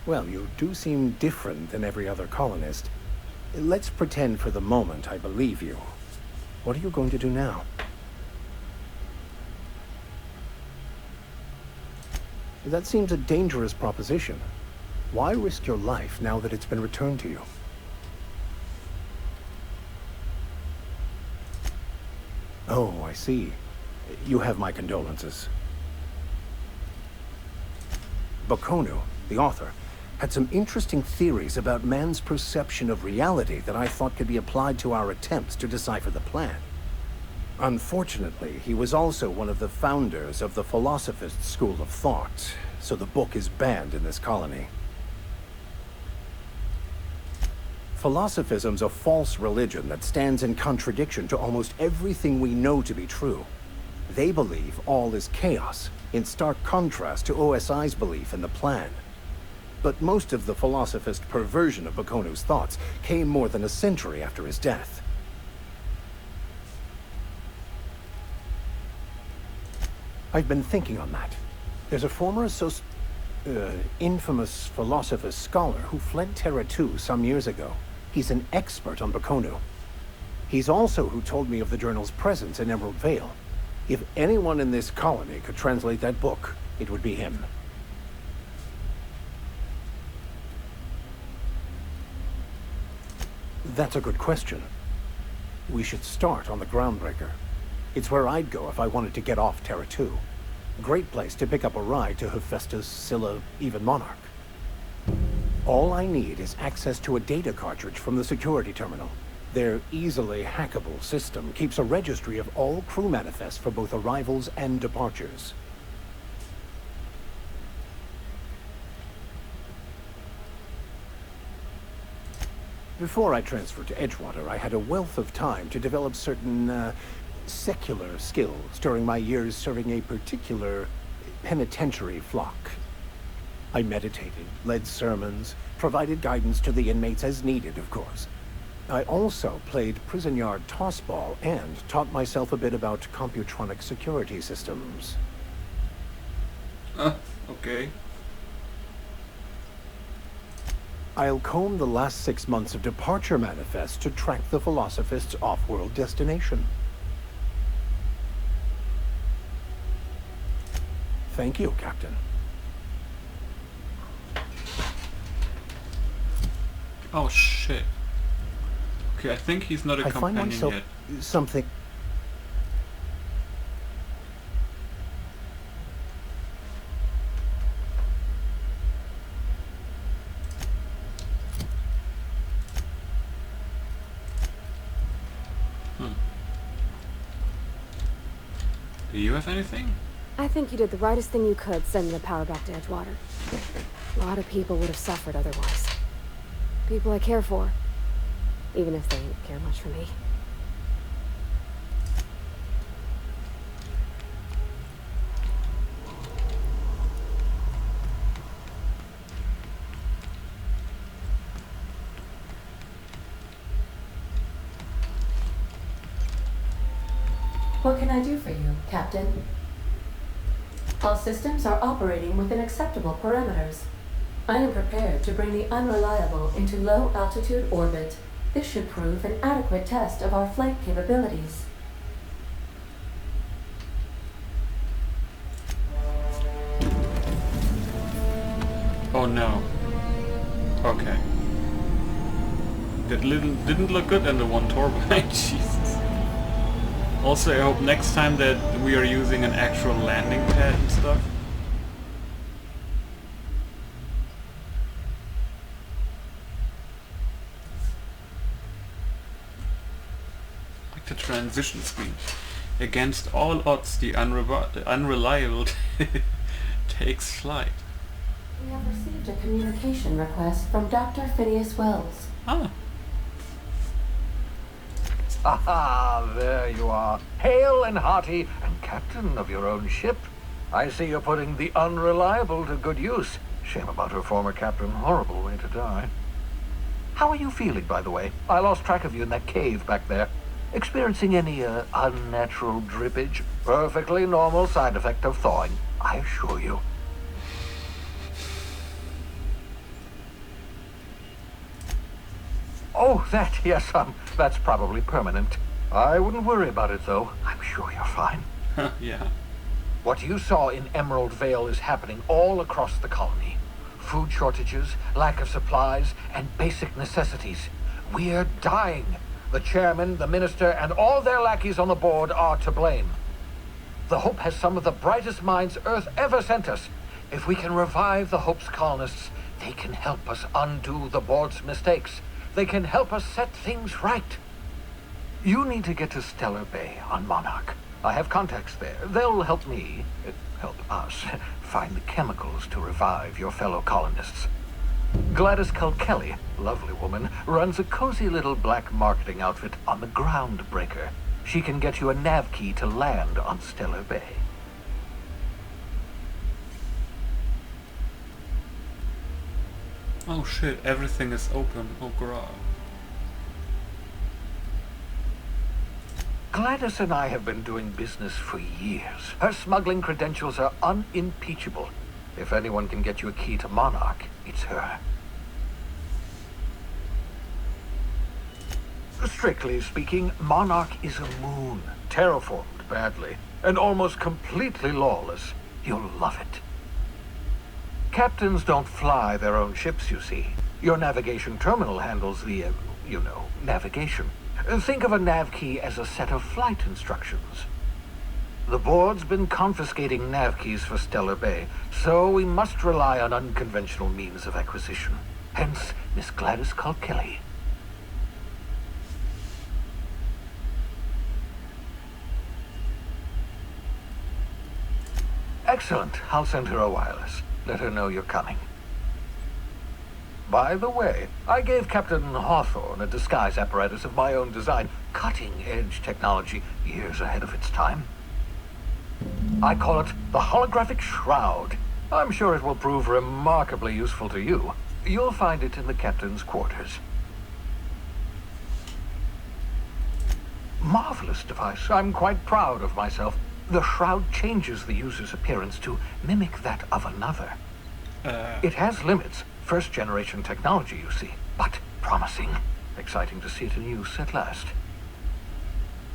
E: Well, you do seem different than every other colonist. Let's pretend for the moment I believe you. What are you going to do now? That seems a dangerous proposition. Why risk your life now that it's been returned to you? Oh, I see. You have my condolences. Bakonu, the author, had some interesting theories about man's perception of reality that I thought could be applied to our attempts to decipher the plan. Unfortunately, he was also one of the founders of the Philosophist school of thought, so the book is banned in this colony. Philosophism's a false religion that stands in contradiction to almost everything we know to be true. They believe all is chaos, in stark contrast to OSI's belief in the plan. But most of the philosophist perversion of Bakonu's thoughts came more than a century after his death. I've been thinking on that. There's a former infamous philosopher scholar who fled Terra 2 some years ago. He's an expert on Bakonu. He's also who told me of the journal's presence in Emerald Vale. If anyone in this colony could translate that book, it would be him. That's a good question. We should start on the Groundbreaker. It's where I'd go if I wanted to get off Terra 2. Great place to pick up a ride to Hephaestus, Scylla, even Monarch. All I need is access to a data cartridge from the security terminal. Their easily hackable system keeps a registry of all crew manifests for both arrivals and departures. Before I transferred to Edgewater, I had a wealth of time to develop certain, secular skills during my years serving a particular penitentiary flock. I meditated, led sermons, provided guidance to the inmates as needed, of course. I also played prison yard tossball and taught myself a bit about computronic security systems.
A: Okay.
E: I'll comb the last 6 months of departure manifest to track the Philosophist's off-world destination. Thank you, Captain.
A: Oh shit. Okay, I think he's not a
E: I find
A: companion
E: myself
A: yet.
E: something.
A: Do you have anything?
C: I think you did the rightest thing you could, sending the power back to Edgewater. A lot of people would have suffered otherwise. People I care for. Even if they didn't care much for me.
P: What can I do for you, Captain? All systems are operating within acceptable parameters. I am prepared to bring the unreliable into low-altitude orbit. This should prove an adequate test of our flight capabilities.
A: Oh no. Okay. That didn't look good in the one turbine. Jesus. Also, I hope next time that we are using an actual landing pad and stuff. Like the transition screen. Against all odds, the unreliable takes flight.
P: We have received a communication request from Dr. Phineas Wells.
A: Ah.
Q: Ah, there you are, hale and hearty, and captain of your own ship. I see you're putting the unreliable to good use. Shame about her former captain. Horrible way to die. How are you feeling, by the way? I lost track of you in that cave back there. Experiencing any, unnatural drippage? Perfectly normal side effect of thawing, I assure you. Oh, yes, that's probably permanent. I wouldn't worry about it, though. I'm sure you're fine.
A: Yeah.
Q: What you saw in Emerald Vale is happening all across the colony. Food shortages, lack of supplies, and basic necessities. We're dying. The chairman, the minister, and all their lackeys on the board are to blame. The Hope has some of the brightest minds Earth ever sent us. If we can revive the Hope's colonists, they can help us undo the board's mistakes. They can help us set things right. You need to get to Stellar Bay on Monarch. I have contacts there. They'll help me, help us, find the chemicals to revive your fellow colonists. Gladys Kelly, lovely woman, runs a cozy little black marketing outfit on the Groundbreaker. She can get you a nav key to land on Stellar Bay.
A: Oh shit, everything is open. Oh god.
Q: Gladys and I have been doing business for years. Her smuggling credentials are unimpeachable. If anyone can get you a key to Monarch, it's her. Strictly speaking, Monarch is a moon, terraformed badly, and almost completely lawless. You'll love it. Captains don't fly their own ships, you see. Your navigation terminal handles the, navigation. Think of a nav key as a set of flight instructions. The board's been confiscating nav keys for Stellar Bay, so we must rely on unconventional means of acquisition. Hence, Miss Gladys Kelly. Excellent. I'll send her a wireless. Let her know you're coming. By the way, I gave Captain Hawthorne a disguise apparatus of my own design, cutting-edge technology, years ahead of its time. I call it the Holographic Shroud. I'm sure it will prove remarkably useful to you. You'll find it in the captain's quarters. marvelous device. I'm quite proud of myself. The shroud changes the user's appearance to mimic that of another. It has limits. First-generation technology, you see, but promising. Exciting to see it in use at last.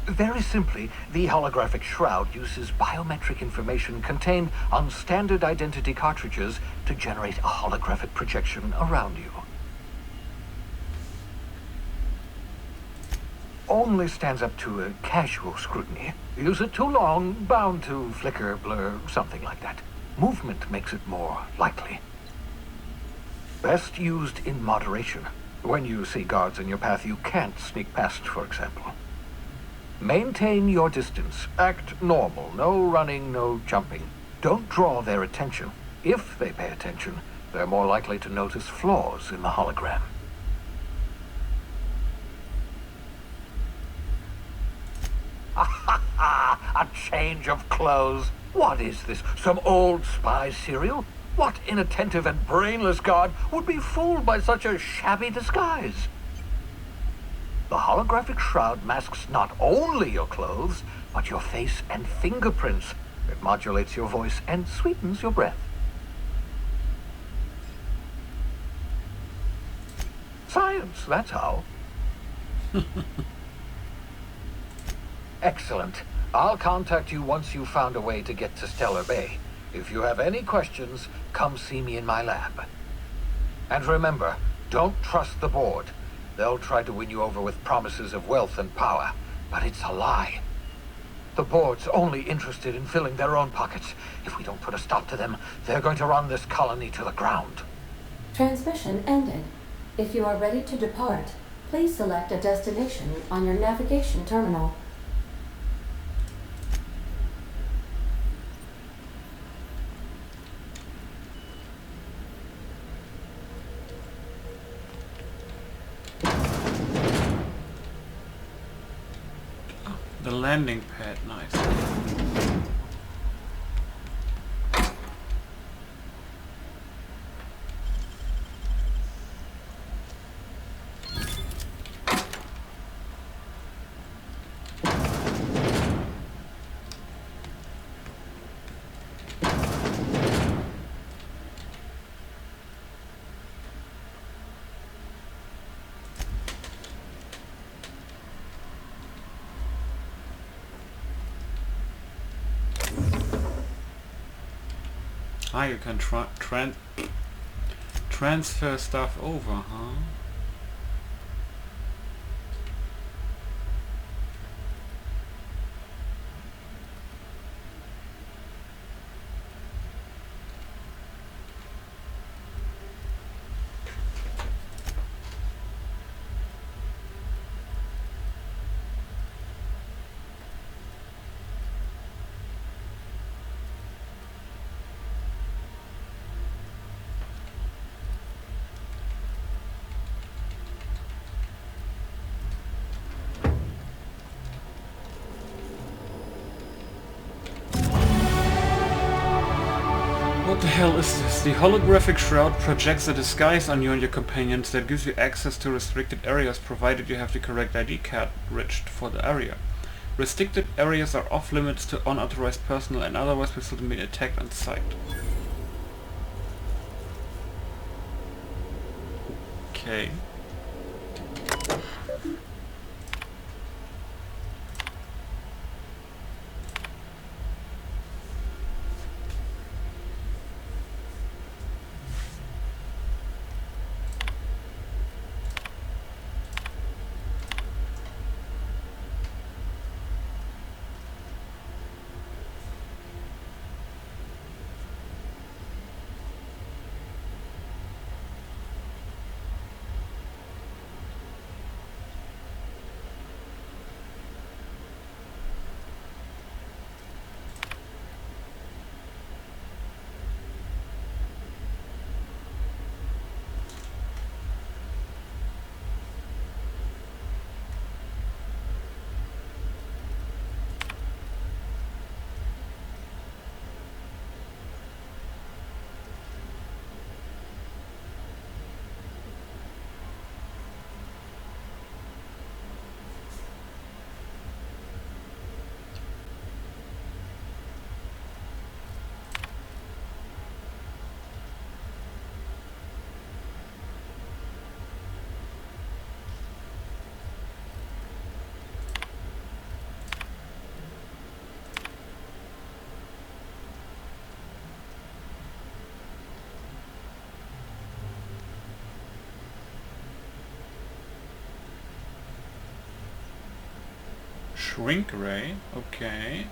Q: Very simply, the holographic shroud uses biometric information contained on standard identity cartridges to generate a holographic projection around you. Only stands up to a casual scrutiny. Use it too long, bound to flicker, blur, something like that. Movement makes it more likely. Best used in moderation. When you see guards in your path you can't sneak past, for example. Maintain your distance. Act normal. No running, no jumping. Don't draw their attention. If they pay attention, they're more likely to notice flaws in the hologram. A change of clothes. What is this? Some old spy serial? What inattentive and brainless guard would be fooled by such a shabby disguise? The holographic shroud masks not only your clothes, but your face and fingerprints. It modulates your voice and sweetens your breath. Science, that's how. Excellent. I'll contact you once you've found a way to get to Stellar Bay. If you have any questions, come see me in my lab. And remember, don't trust the board. They'll try to win you over with promises of wealth and power, but it's a lie. The board's only interested in filling their own pockets. If we don't put a stop to them, they're going to run this colony to the ground.
P: Transmission ended. If you are ready to depart, please select a destination on your navigation terminal.
A: The landing pad, nice. Ah, you can transfer stuff over, huh? What the hell is this? The holographic shroud projects a disguise on you and your companions that gives you access to restricted areas provided you have the correct ID cartridge for the area. Restricted areas are off limits to unauthorized personnel and otherwise will still be attacked on sight. Okay. Shrink ray, okay.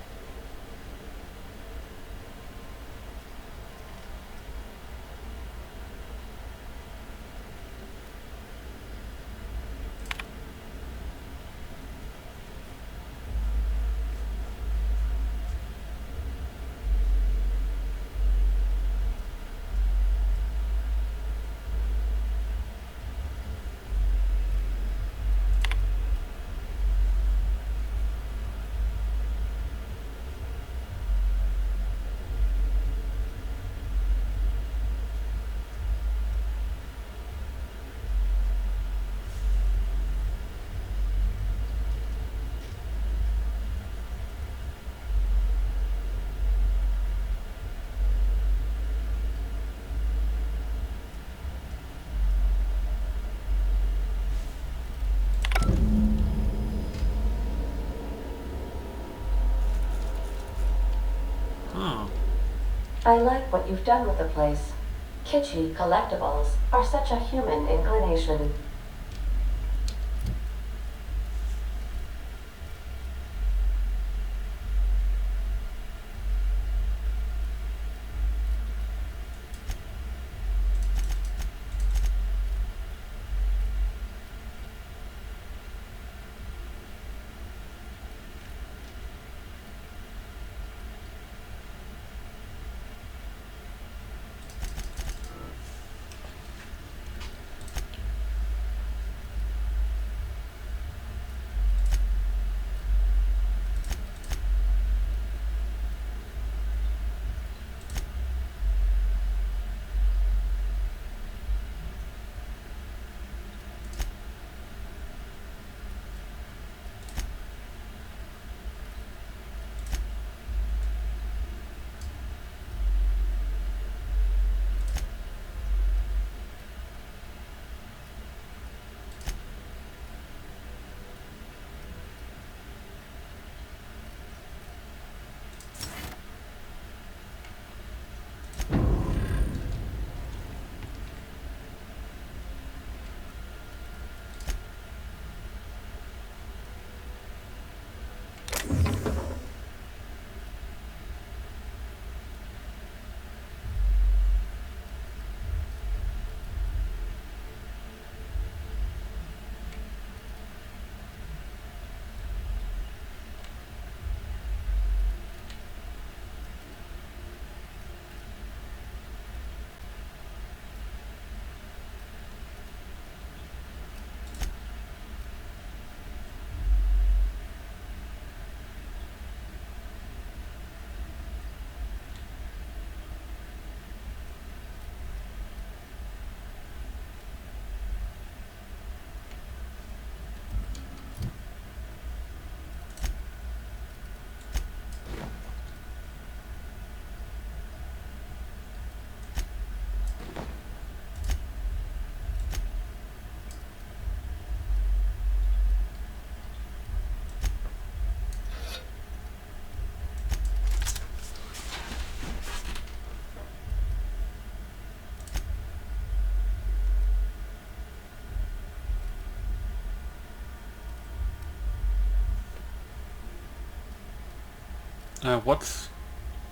P: I like what you've done with the place. Kitschy collectibles are such a human inclination.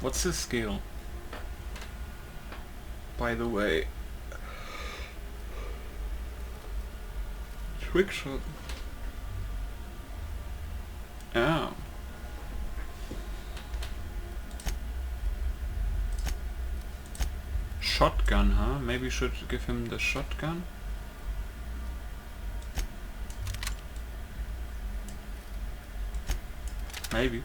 A: What's his skill? By the way. Trick shot. Oh. Shotgun, huh? Maybe should give him the shotgun? Maybe.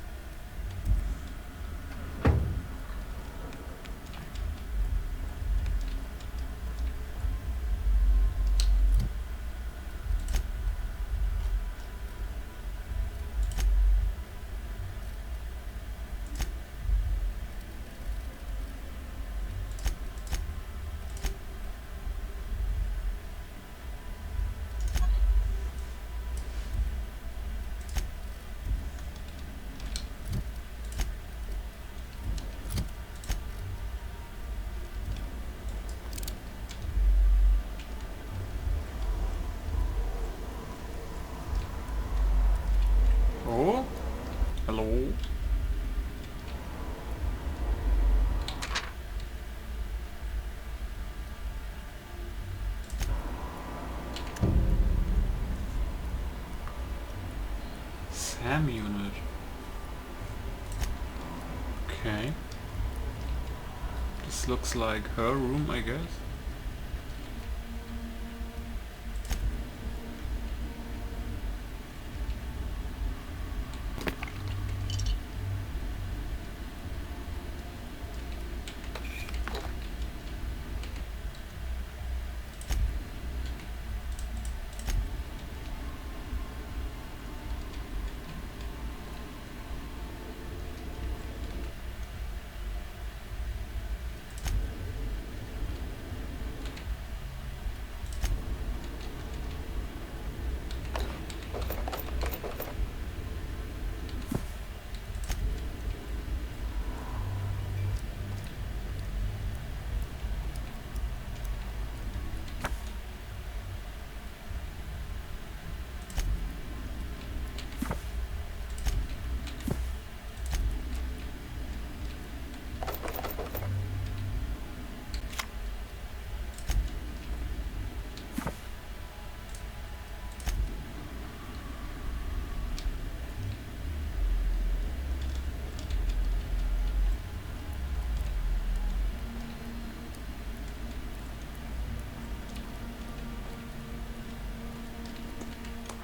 A: SAM unit. Okay. This looks like her room, I guess.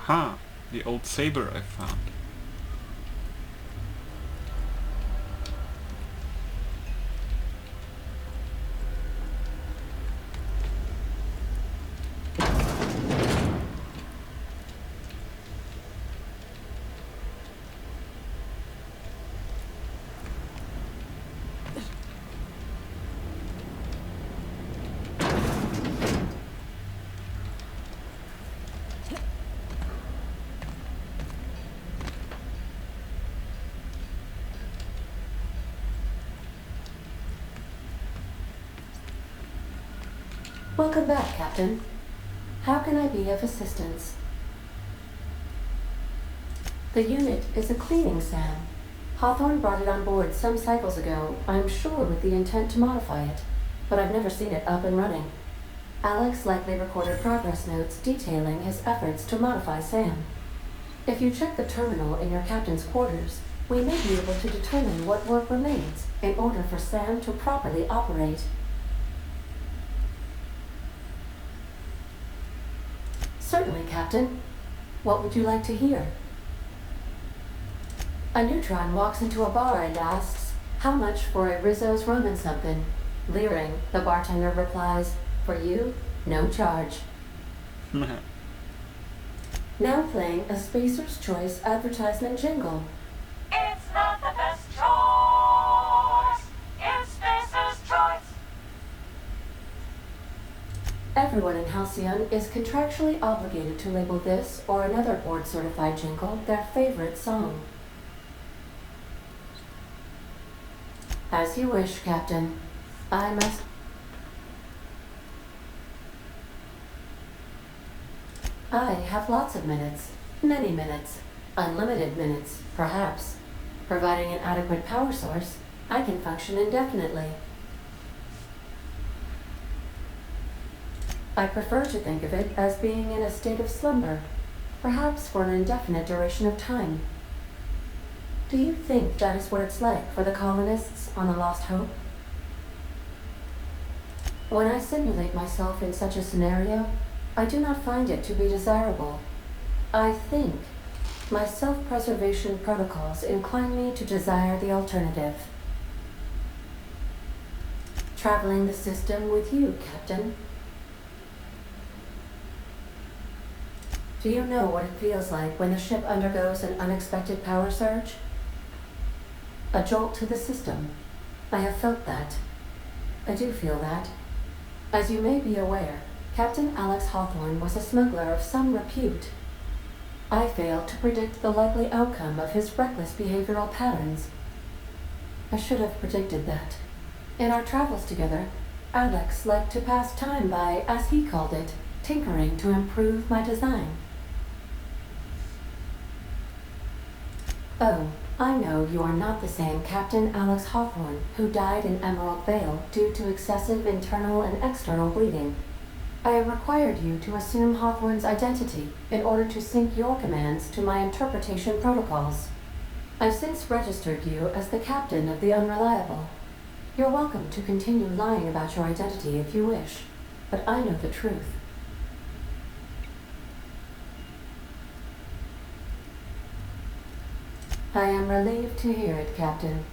A: Huh, the old saber I found.
P: Welcome back, Captain. How can I be of assistance? The unit is a cleaning SAM. Hawthorne brought it on board some cycles ago, I'm sure with the intent to modify it, but I've never seen it up and running. Alex likely recorded progress notes detailing his efforts to modify SAM. If you check the terminal in your captain's quarters, we may be able to determine what work remains in order for SAM to properly operate. Certainly, Captain. What would you like to hear? A neutron walks into a bar and asks, "How much for a Rizzo's rum and something?" Leering, the bartender replies, "For you, no charge." Now playing a Spacer's Choice advertisement jingle.
R: It's not the best choice. It's Spacer's Choice.
P: Everyone in Halcyon is contractually obligated to label this or another board-certified jingle their favorite song. As you wish, Captain. I must... I have lots of minutes. Many minutes. Unlimited minutes, perhaps. Providing an adequate power source, I can function indefinitely. I prefer to think of it as being in a state of slumber, perhaps for an indefinite duration of time. Do you think that is what it's like for the colonists on the Lost Hope? When I simulate myself in such a scenario, I do not find it to be desirable. I think my self-preservation protocols incline me to desire the alternative. Traveling the system with you, Captain. Do you know what it feels like when the ship undergoes an unexpected power surge? A jolt to the system. I have felt that. I do feel that. As you may be aware, Captain Alex Hawthorne was a smuggler of some repute. I failed to predict the likely outcome of his reckless behavioral patterns. I should have predicted that. In our travels together, Alex liked to pass time by, as he called it, tinkering to improve my design. Oh, I know you are not the same Captain Alex Hawthorne who died in Emerald Vale due to excessive internal and external bleeding. I have required you to assume Hawthorne's identity in order to sync your commands to my interpretation protocols. I've since registered you as the captain of the Unreliable. You're welcome to continue lying about your identity if you wish, but I know the truth. I am relieved to hear it, Captain.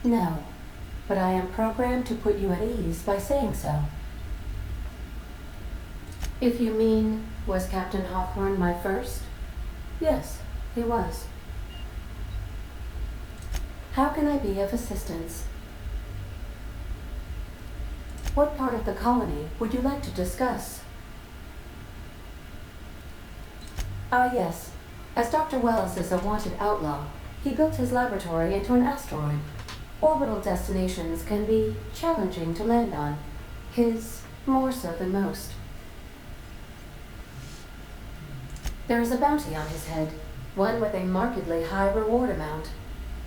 P: No, but I am programmed to put you at ease by saying so. If you mean, was Captain Hawthorne my first? Yes, he was. How can I be of assistance? What part of the colony would you like to discuss? Ah, yes. As Dr. Wells is a wanted outlaw, he built his laboratory into an asteroid. Orbital destinations can be challenging to land on. His more so than most. There is a bounty on his head, one with a markedly high reward amount.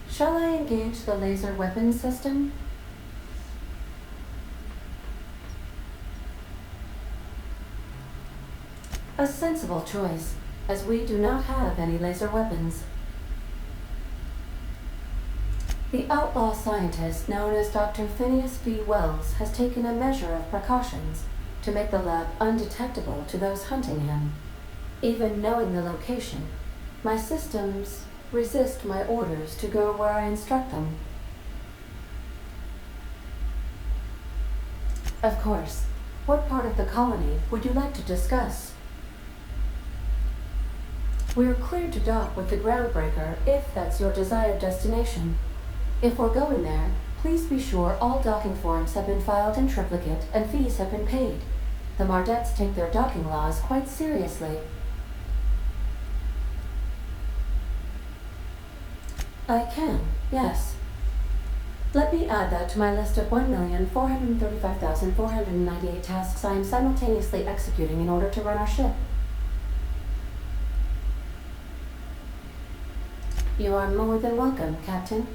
P: Shall I engage the laser weapons system? A sensible choice, as we do not have any laser weapons. The outlaw scientist known as Dr. Phineas V. Wells has taken a measure of precautions to make the lab undetectable to those hunting him. Even knowing the location, my systems resist my orders to go where I instruct them. Of course. What part of the colony would you like to discuss? We're cleared to dock with the Groundbreaker if that's your desired destination. If we're going there, please be sure all docking forms have been filed in triplicate and fees have been paid. The Mardettes take their docking laws quite seriously. I can, yes. Let me add that to my list of 1,435,498 tasks I am simultaneously executing in order to run our ship. You are more than welcome, Captain.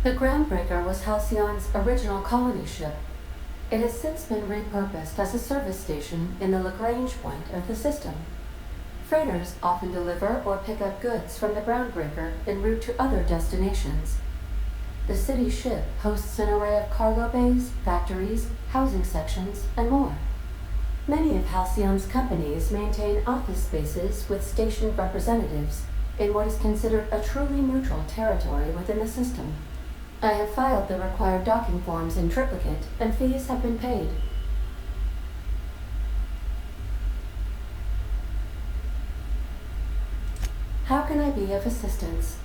P: The Groundbreaker was Halcyon's original colony ship. It has since been repurposed as a service station in the Lagrange point of the system. Freighters often deliver or pick up goods from the Groundbreaker en route to other destinations. The city ship hosts an array of cargo bays, factories, housing sections, and more. Many of Halcyon's companies maintain office spaces with stationed representatives in what is considered a truly neutral territory within the system. I have filed the required docking forms in triplicate, and fees have been paid. How can I be of assistance?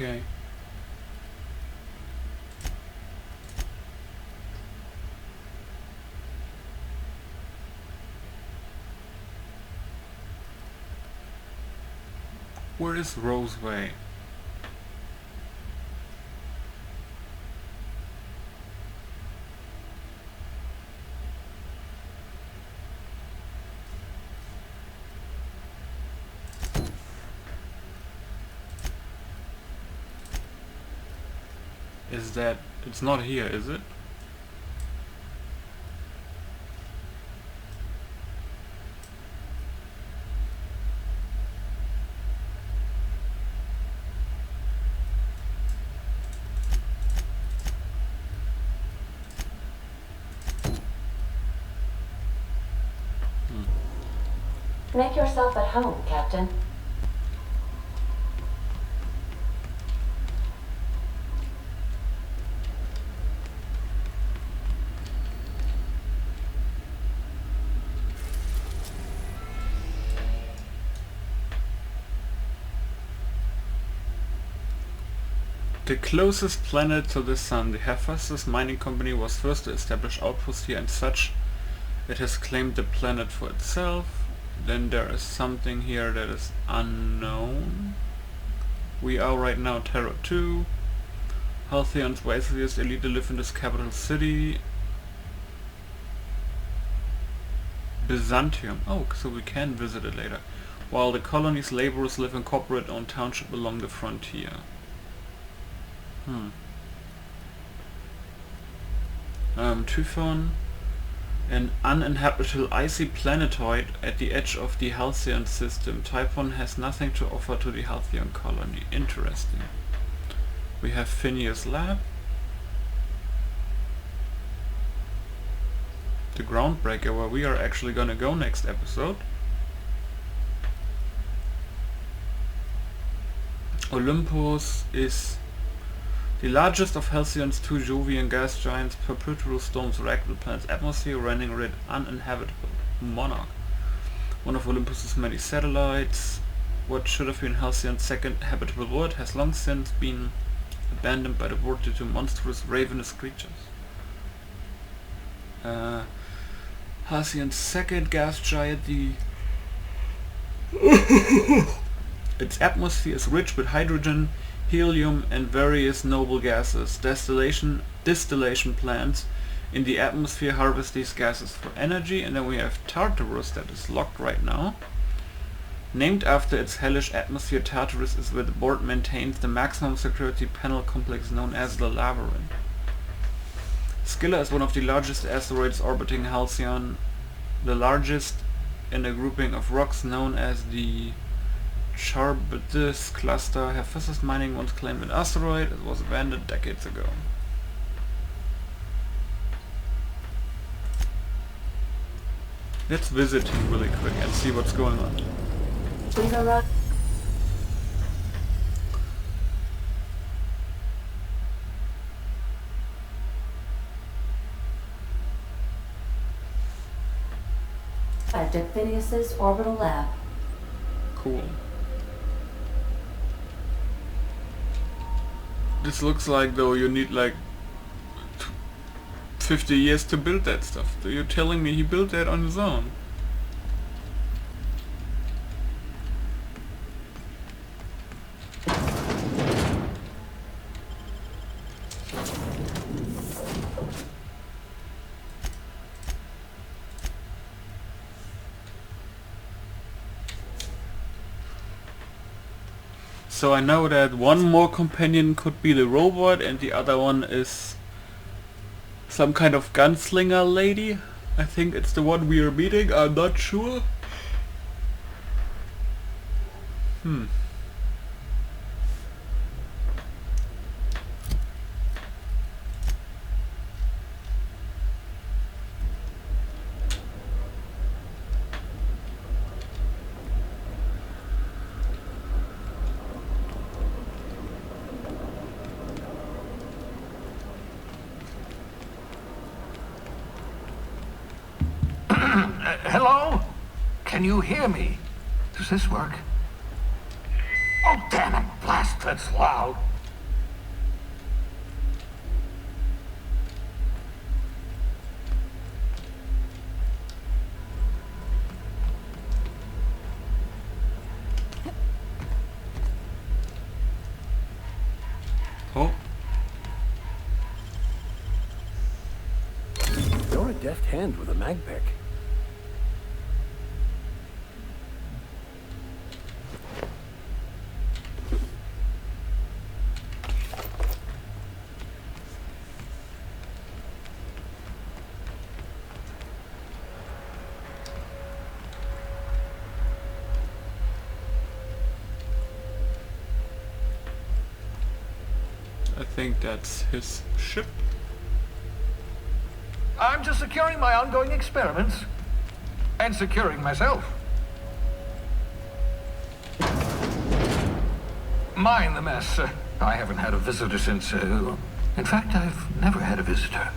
A: Okay. Where is Roseway? Is that... it's not here, is it?
P: Make yourself at home, Captain.
A: The closest planet to the Sun, the Hephaestus mining company was first to establish outposts here, and such it has claimed the planet for itself. Then there is something here that is unknown. We are right now Terra 2. Halcyon's wealthiest elite live in this capital city. Byzantium. Oh, so we can visit it later. While the colony's laborers live in corporate-owned township along the frontier. Typhon, an uninhabitable icy planetoid at the edge of the Halcyon system. Typhon has nothing to offer to the Halcyon colony. Interesting. We have Phineas Lab. The Groundbreaker, where we are actually gonna go next episode. Olympus is the largest of Halcyon's two Jovian gas giants. Perpetual storms racked the planet's atmosphere, rendering it uninhabitable. Monarch, one of Olympus's many satellites. What should have been Halcyon's second habitable world has long since been abandoned by the world due to monstrous ravenous creatures. Halcyon's second gas giant, the its atmosphere is rich with hydrogen, helium and various noble gases. Distillation plants in the atmosphere harvest these gases for energy. And then we have Tartarus, that is locked right now. Named after its hellish atmosphere, Tartarus is where the board maintains the maximum security panel complex known as the Labyrinth. Scylla is one of the largest asteroids orbiting Halcyon, the largest in a grouping of rocks known as the Charybdis cluster. Hephaestus mining once claimed an asteroid. It was abandoned decades ago. Let's visit him really quick and see what's going on.
P: At Phineas's orbital lab.
A: Cool. This looks like though you need like 50 years to build that stuff. So you're telling me he built that on his own? So I know that one more companion could be the robot and the other one is some kind of gunslinger lady. I think it's the one we are meeting, I'm not sure.
Q: Hello? Can you hear me? Does this work? Oh, damn it! Blast, that's loud.
A: Oh.
E: You're a deft hand with a mag pick.
A: I think that's his ship.
Q: I'm just securing my ongoing experiments. And securing myself. mind the mess. I haven't had a visitor since, in fact, I've never had a visitor.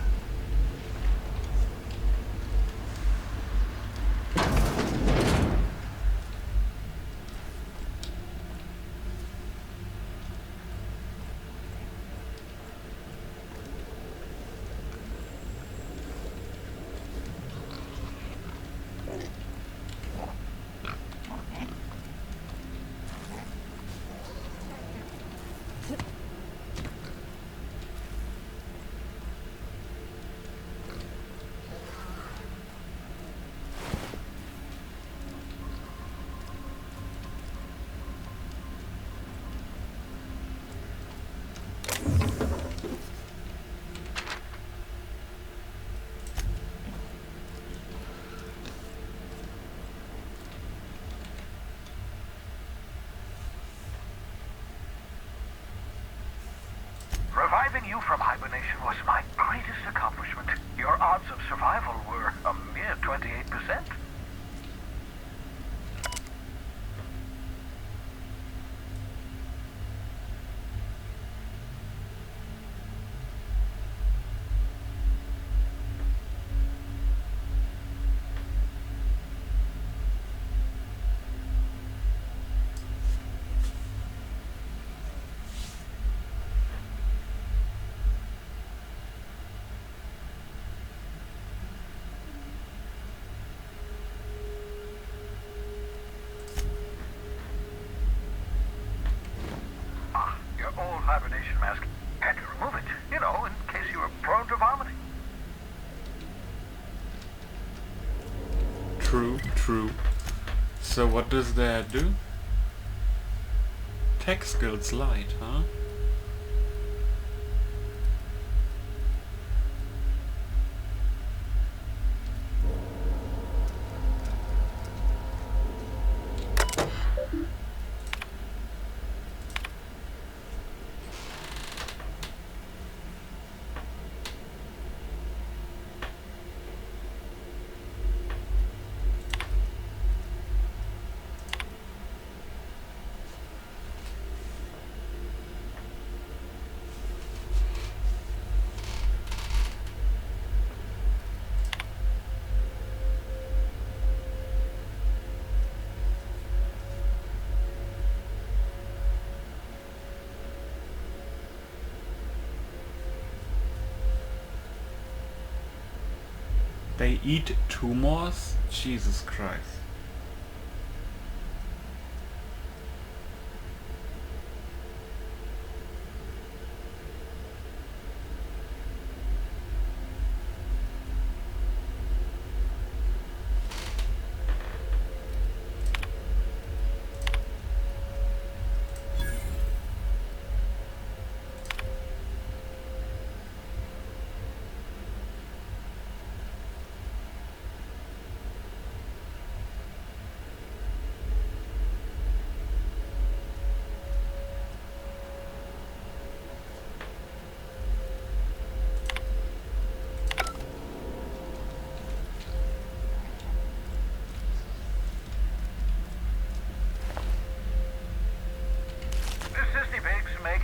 Q: Reviving you from hibernation was my greatest accomplishment. Your odds of survival were a mere 28%. Old hibernation mask. Had to remove it, you know, in case you were prone to vomiting.
A: True, true. So what does that do? Tech skills light, huh? They eat tumors? Jesus Christ.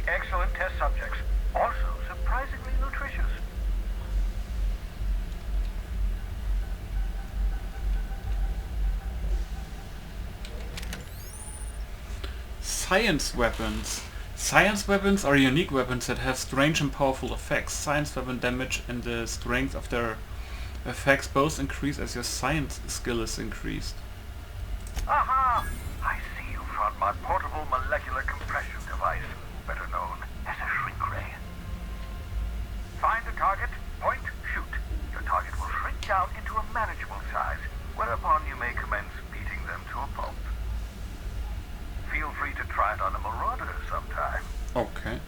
Q: Excellent test subjects. Also surprisingly nutritious.
A: Science weapons. Science weapons are unique weapons that have strange and powerful effects. Science weapon damage and the strength of their effects both increase as your science skill is increased.
Q: Aha! I see you found my portable molecular compression device, better known as a shrink ray. Find a target, point, shoot. Your target will shrink down into a manageable size, whereupon you may commence beating them to a pulp. Feel free to try it on a marauder sometime.
A: Okay.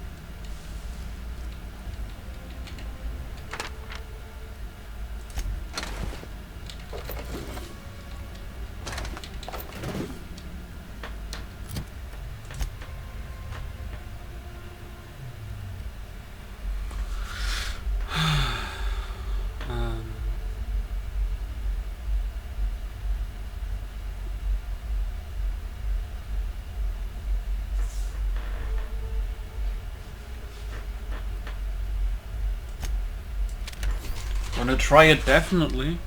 A: Gonna try it definitely.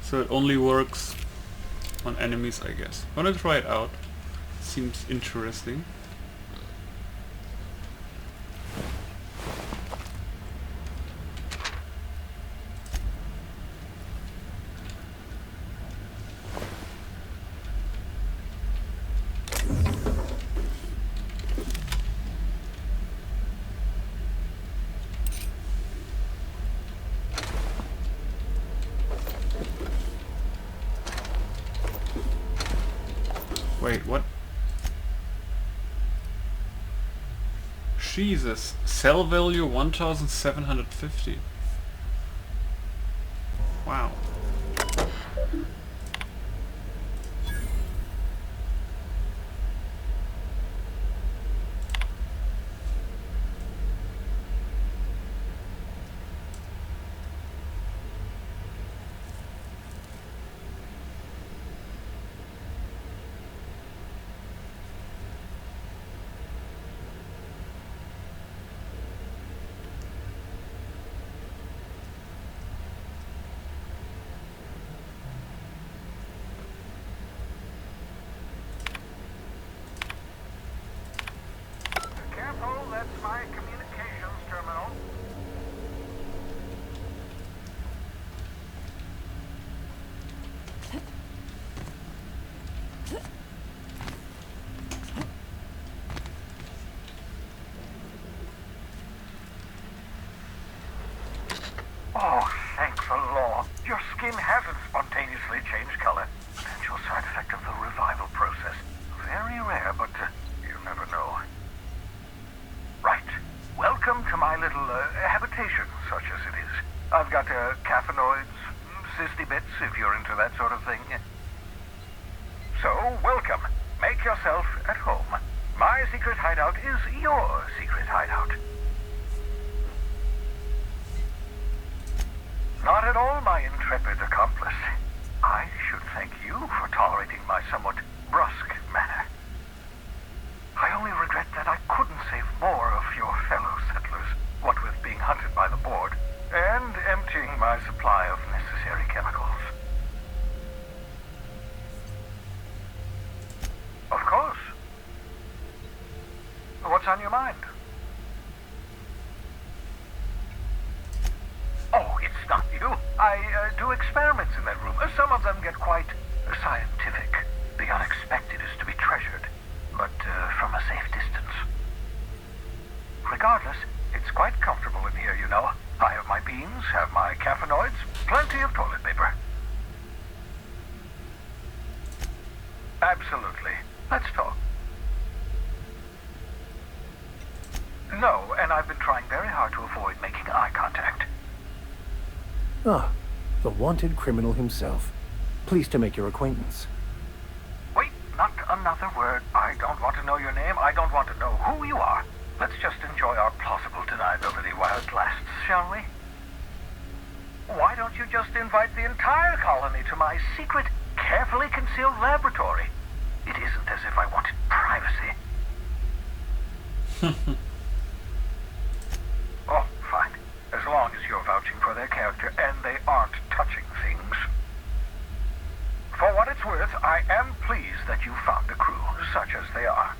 A: So it only works on enemies, I guess. I'm gonna try it out. Seems interesting. Wait, what? Jesus, sell value 1,750. Wow.
Q: That's my communications terminal. Oh, thank the law. Your skin hasn't spontaneously changed color. Potential side effect of the revival process. Very rare, but you never know. Right. Welcome to my little habitation, such as it is. I've got caffeinoids, cysty bits, if you're into that sort of thing. So, welcome. Make yourself at home. My secret hideout is your secret hideout. Not at all, my intrepid accomplice. I should thank you for tolerating my somewhat brusque manner. I only regret that I couldn't save more of your fellow settlers, what with being hunted by the board, and emptying my supply of necessary chemicals. Of course. What's on your mind? Oh, it's not you. I do experiments in that room. Some of them get quite scientific. The unexpected is to be treasured, but from a safe distance. Regardless, it's quite comfortable in here, you know. I have my beans, have my caffeinoids, plenty of toilet paper. Absolutely. Let's talk. No, and I've been trying very hard to avoid making eye contact.
E: Ah, the wanted criminal himself. Pleased to make your acquaintance.
Q: Wait, not another word. I don't want to know your name. I don't want to know who you are. Let's just enjoy our plausible deniability while it lasts, shall we? Why don't you just invite the entire colony to my secret, carefully concealed laboratory? It isn't as if I wanted privacy. Oh, fine. As long as you're vouching for their character and they aren't touching things. For what it's worth, I am pleased that you found a crew, such as they are.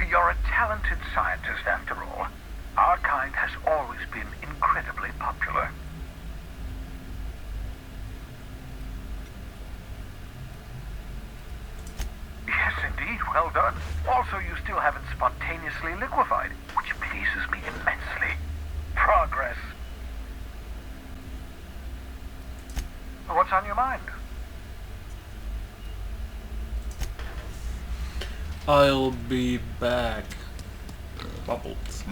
Q: You're a talented scientist, after all. Our kind has always been incredibly popular. Yes, indeed. Well done. Also, you still haven't spontaneously liquefied, which pleases me immensely. Progress. What's on your mind?
A: I'll be back. Bubbles.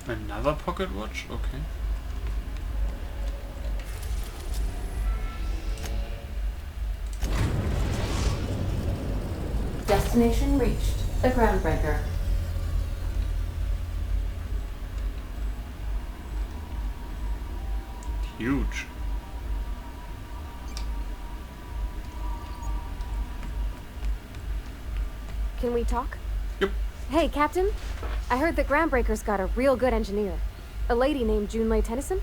A: Another pocket watch? Okay.
P: Destination reached. The Groundbreaker.
A: Huge.
C: Can we talk?
A: Yep.
C: Hey, Captain. I heard that Groundbreaker's got a real good engineer. A lady named Junlei Tennyson.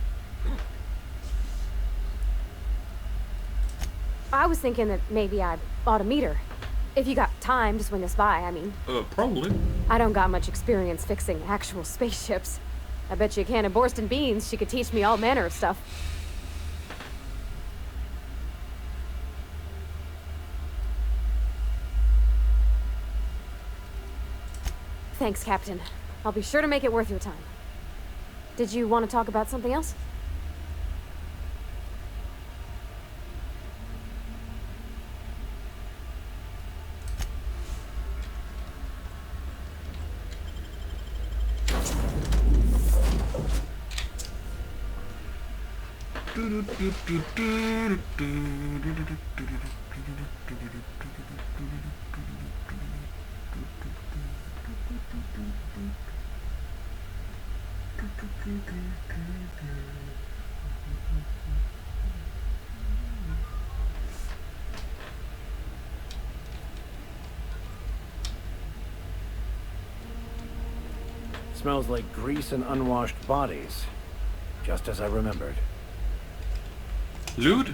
C: I was thinking that maybe I ought to meet her. If you got time to swing us by, I mean.
A: Probably.
C: I don't got much experience fixing actual spaceships. I bet you a can of Borston beans she could teach me all manner of stuff. Thanks, Captain. I'll be sure to make it worth your time. Did you want to talk about something else?
E: Smells like grease and unwashed bodies. Just as I remembered.
A: Loot?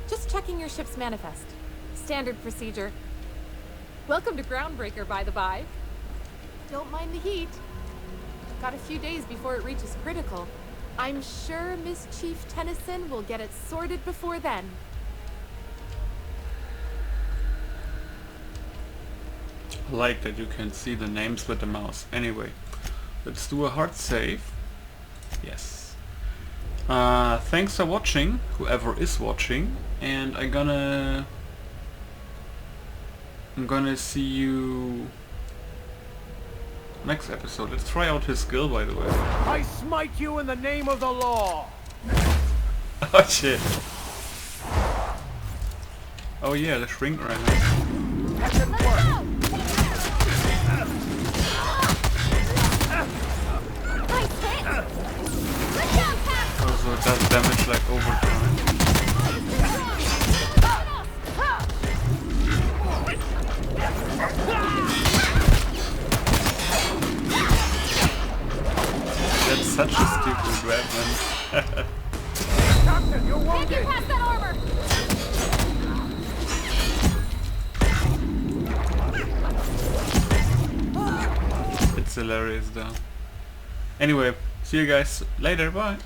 G: Just checking your ship's manifest. Standard procedure. Welcome to Groundbreaker, by the by. Don't mind the heat. Got a few days before it reaches critical. I'm sure Miss Chief Tennyson will get it sorted before then.
A: I like that you can see the names with the mouse. Anyway, let's do a hard save. Yes. Thanks for watching, whoever is watching, and I'm gonna see you next episode. Let's try out his skill, by the way.
E: I smite you in the name of the law.
A: Oh shit. Oh yeah, the shrink right now. Also it does damage like over time. That's such a stupid weapon.
R: Captain, you're wounded! Can't get past that armor!
A: It's hilarious though. Anyway, see you guys later, bye!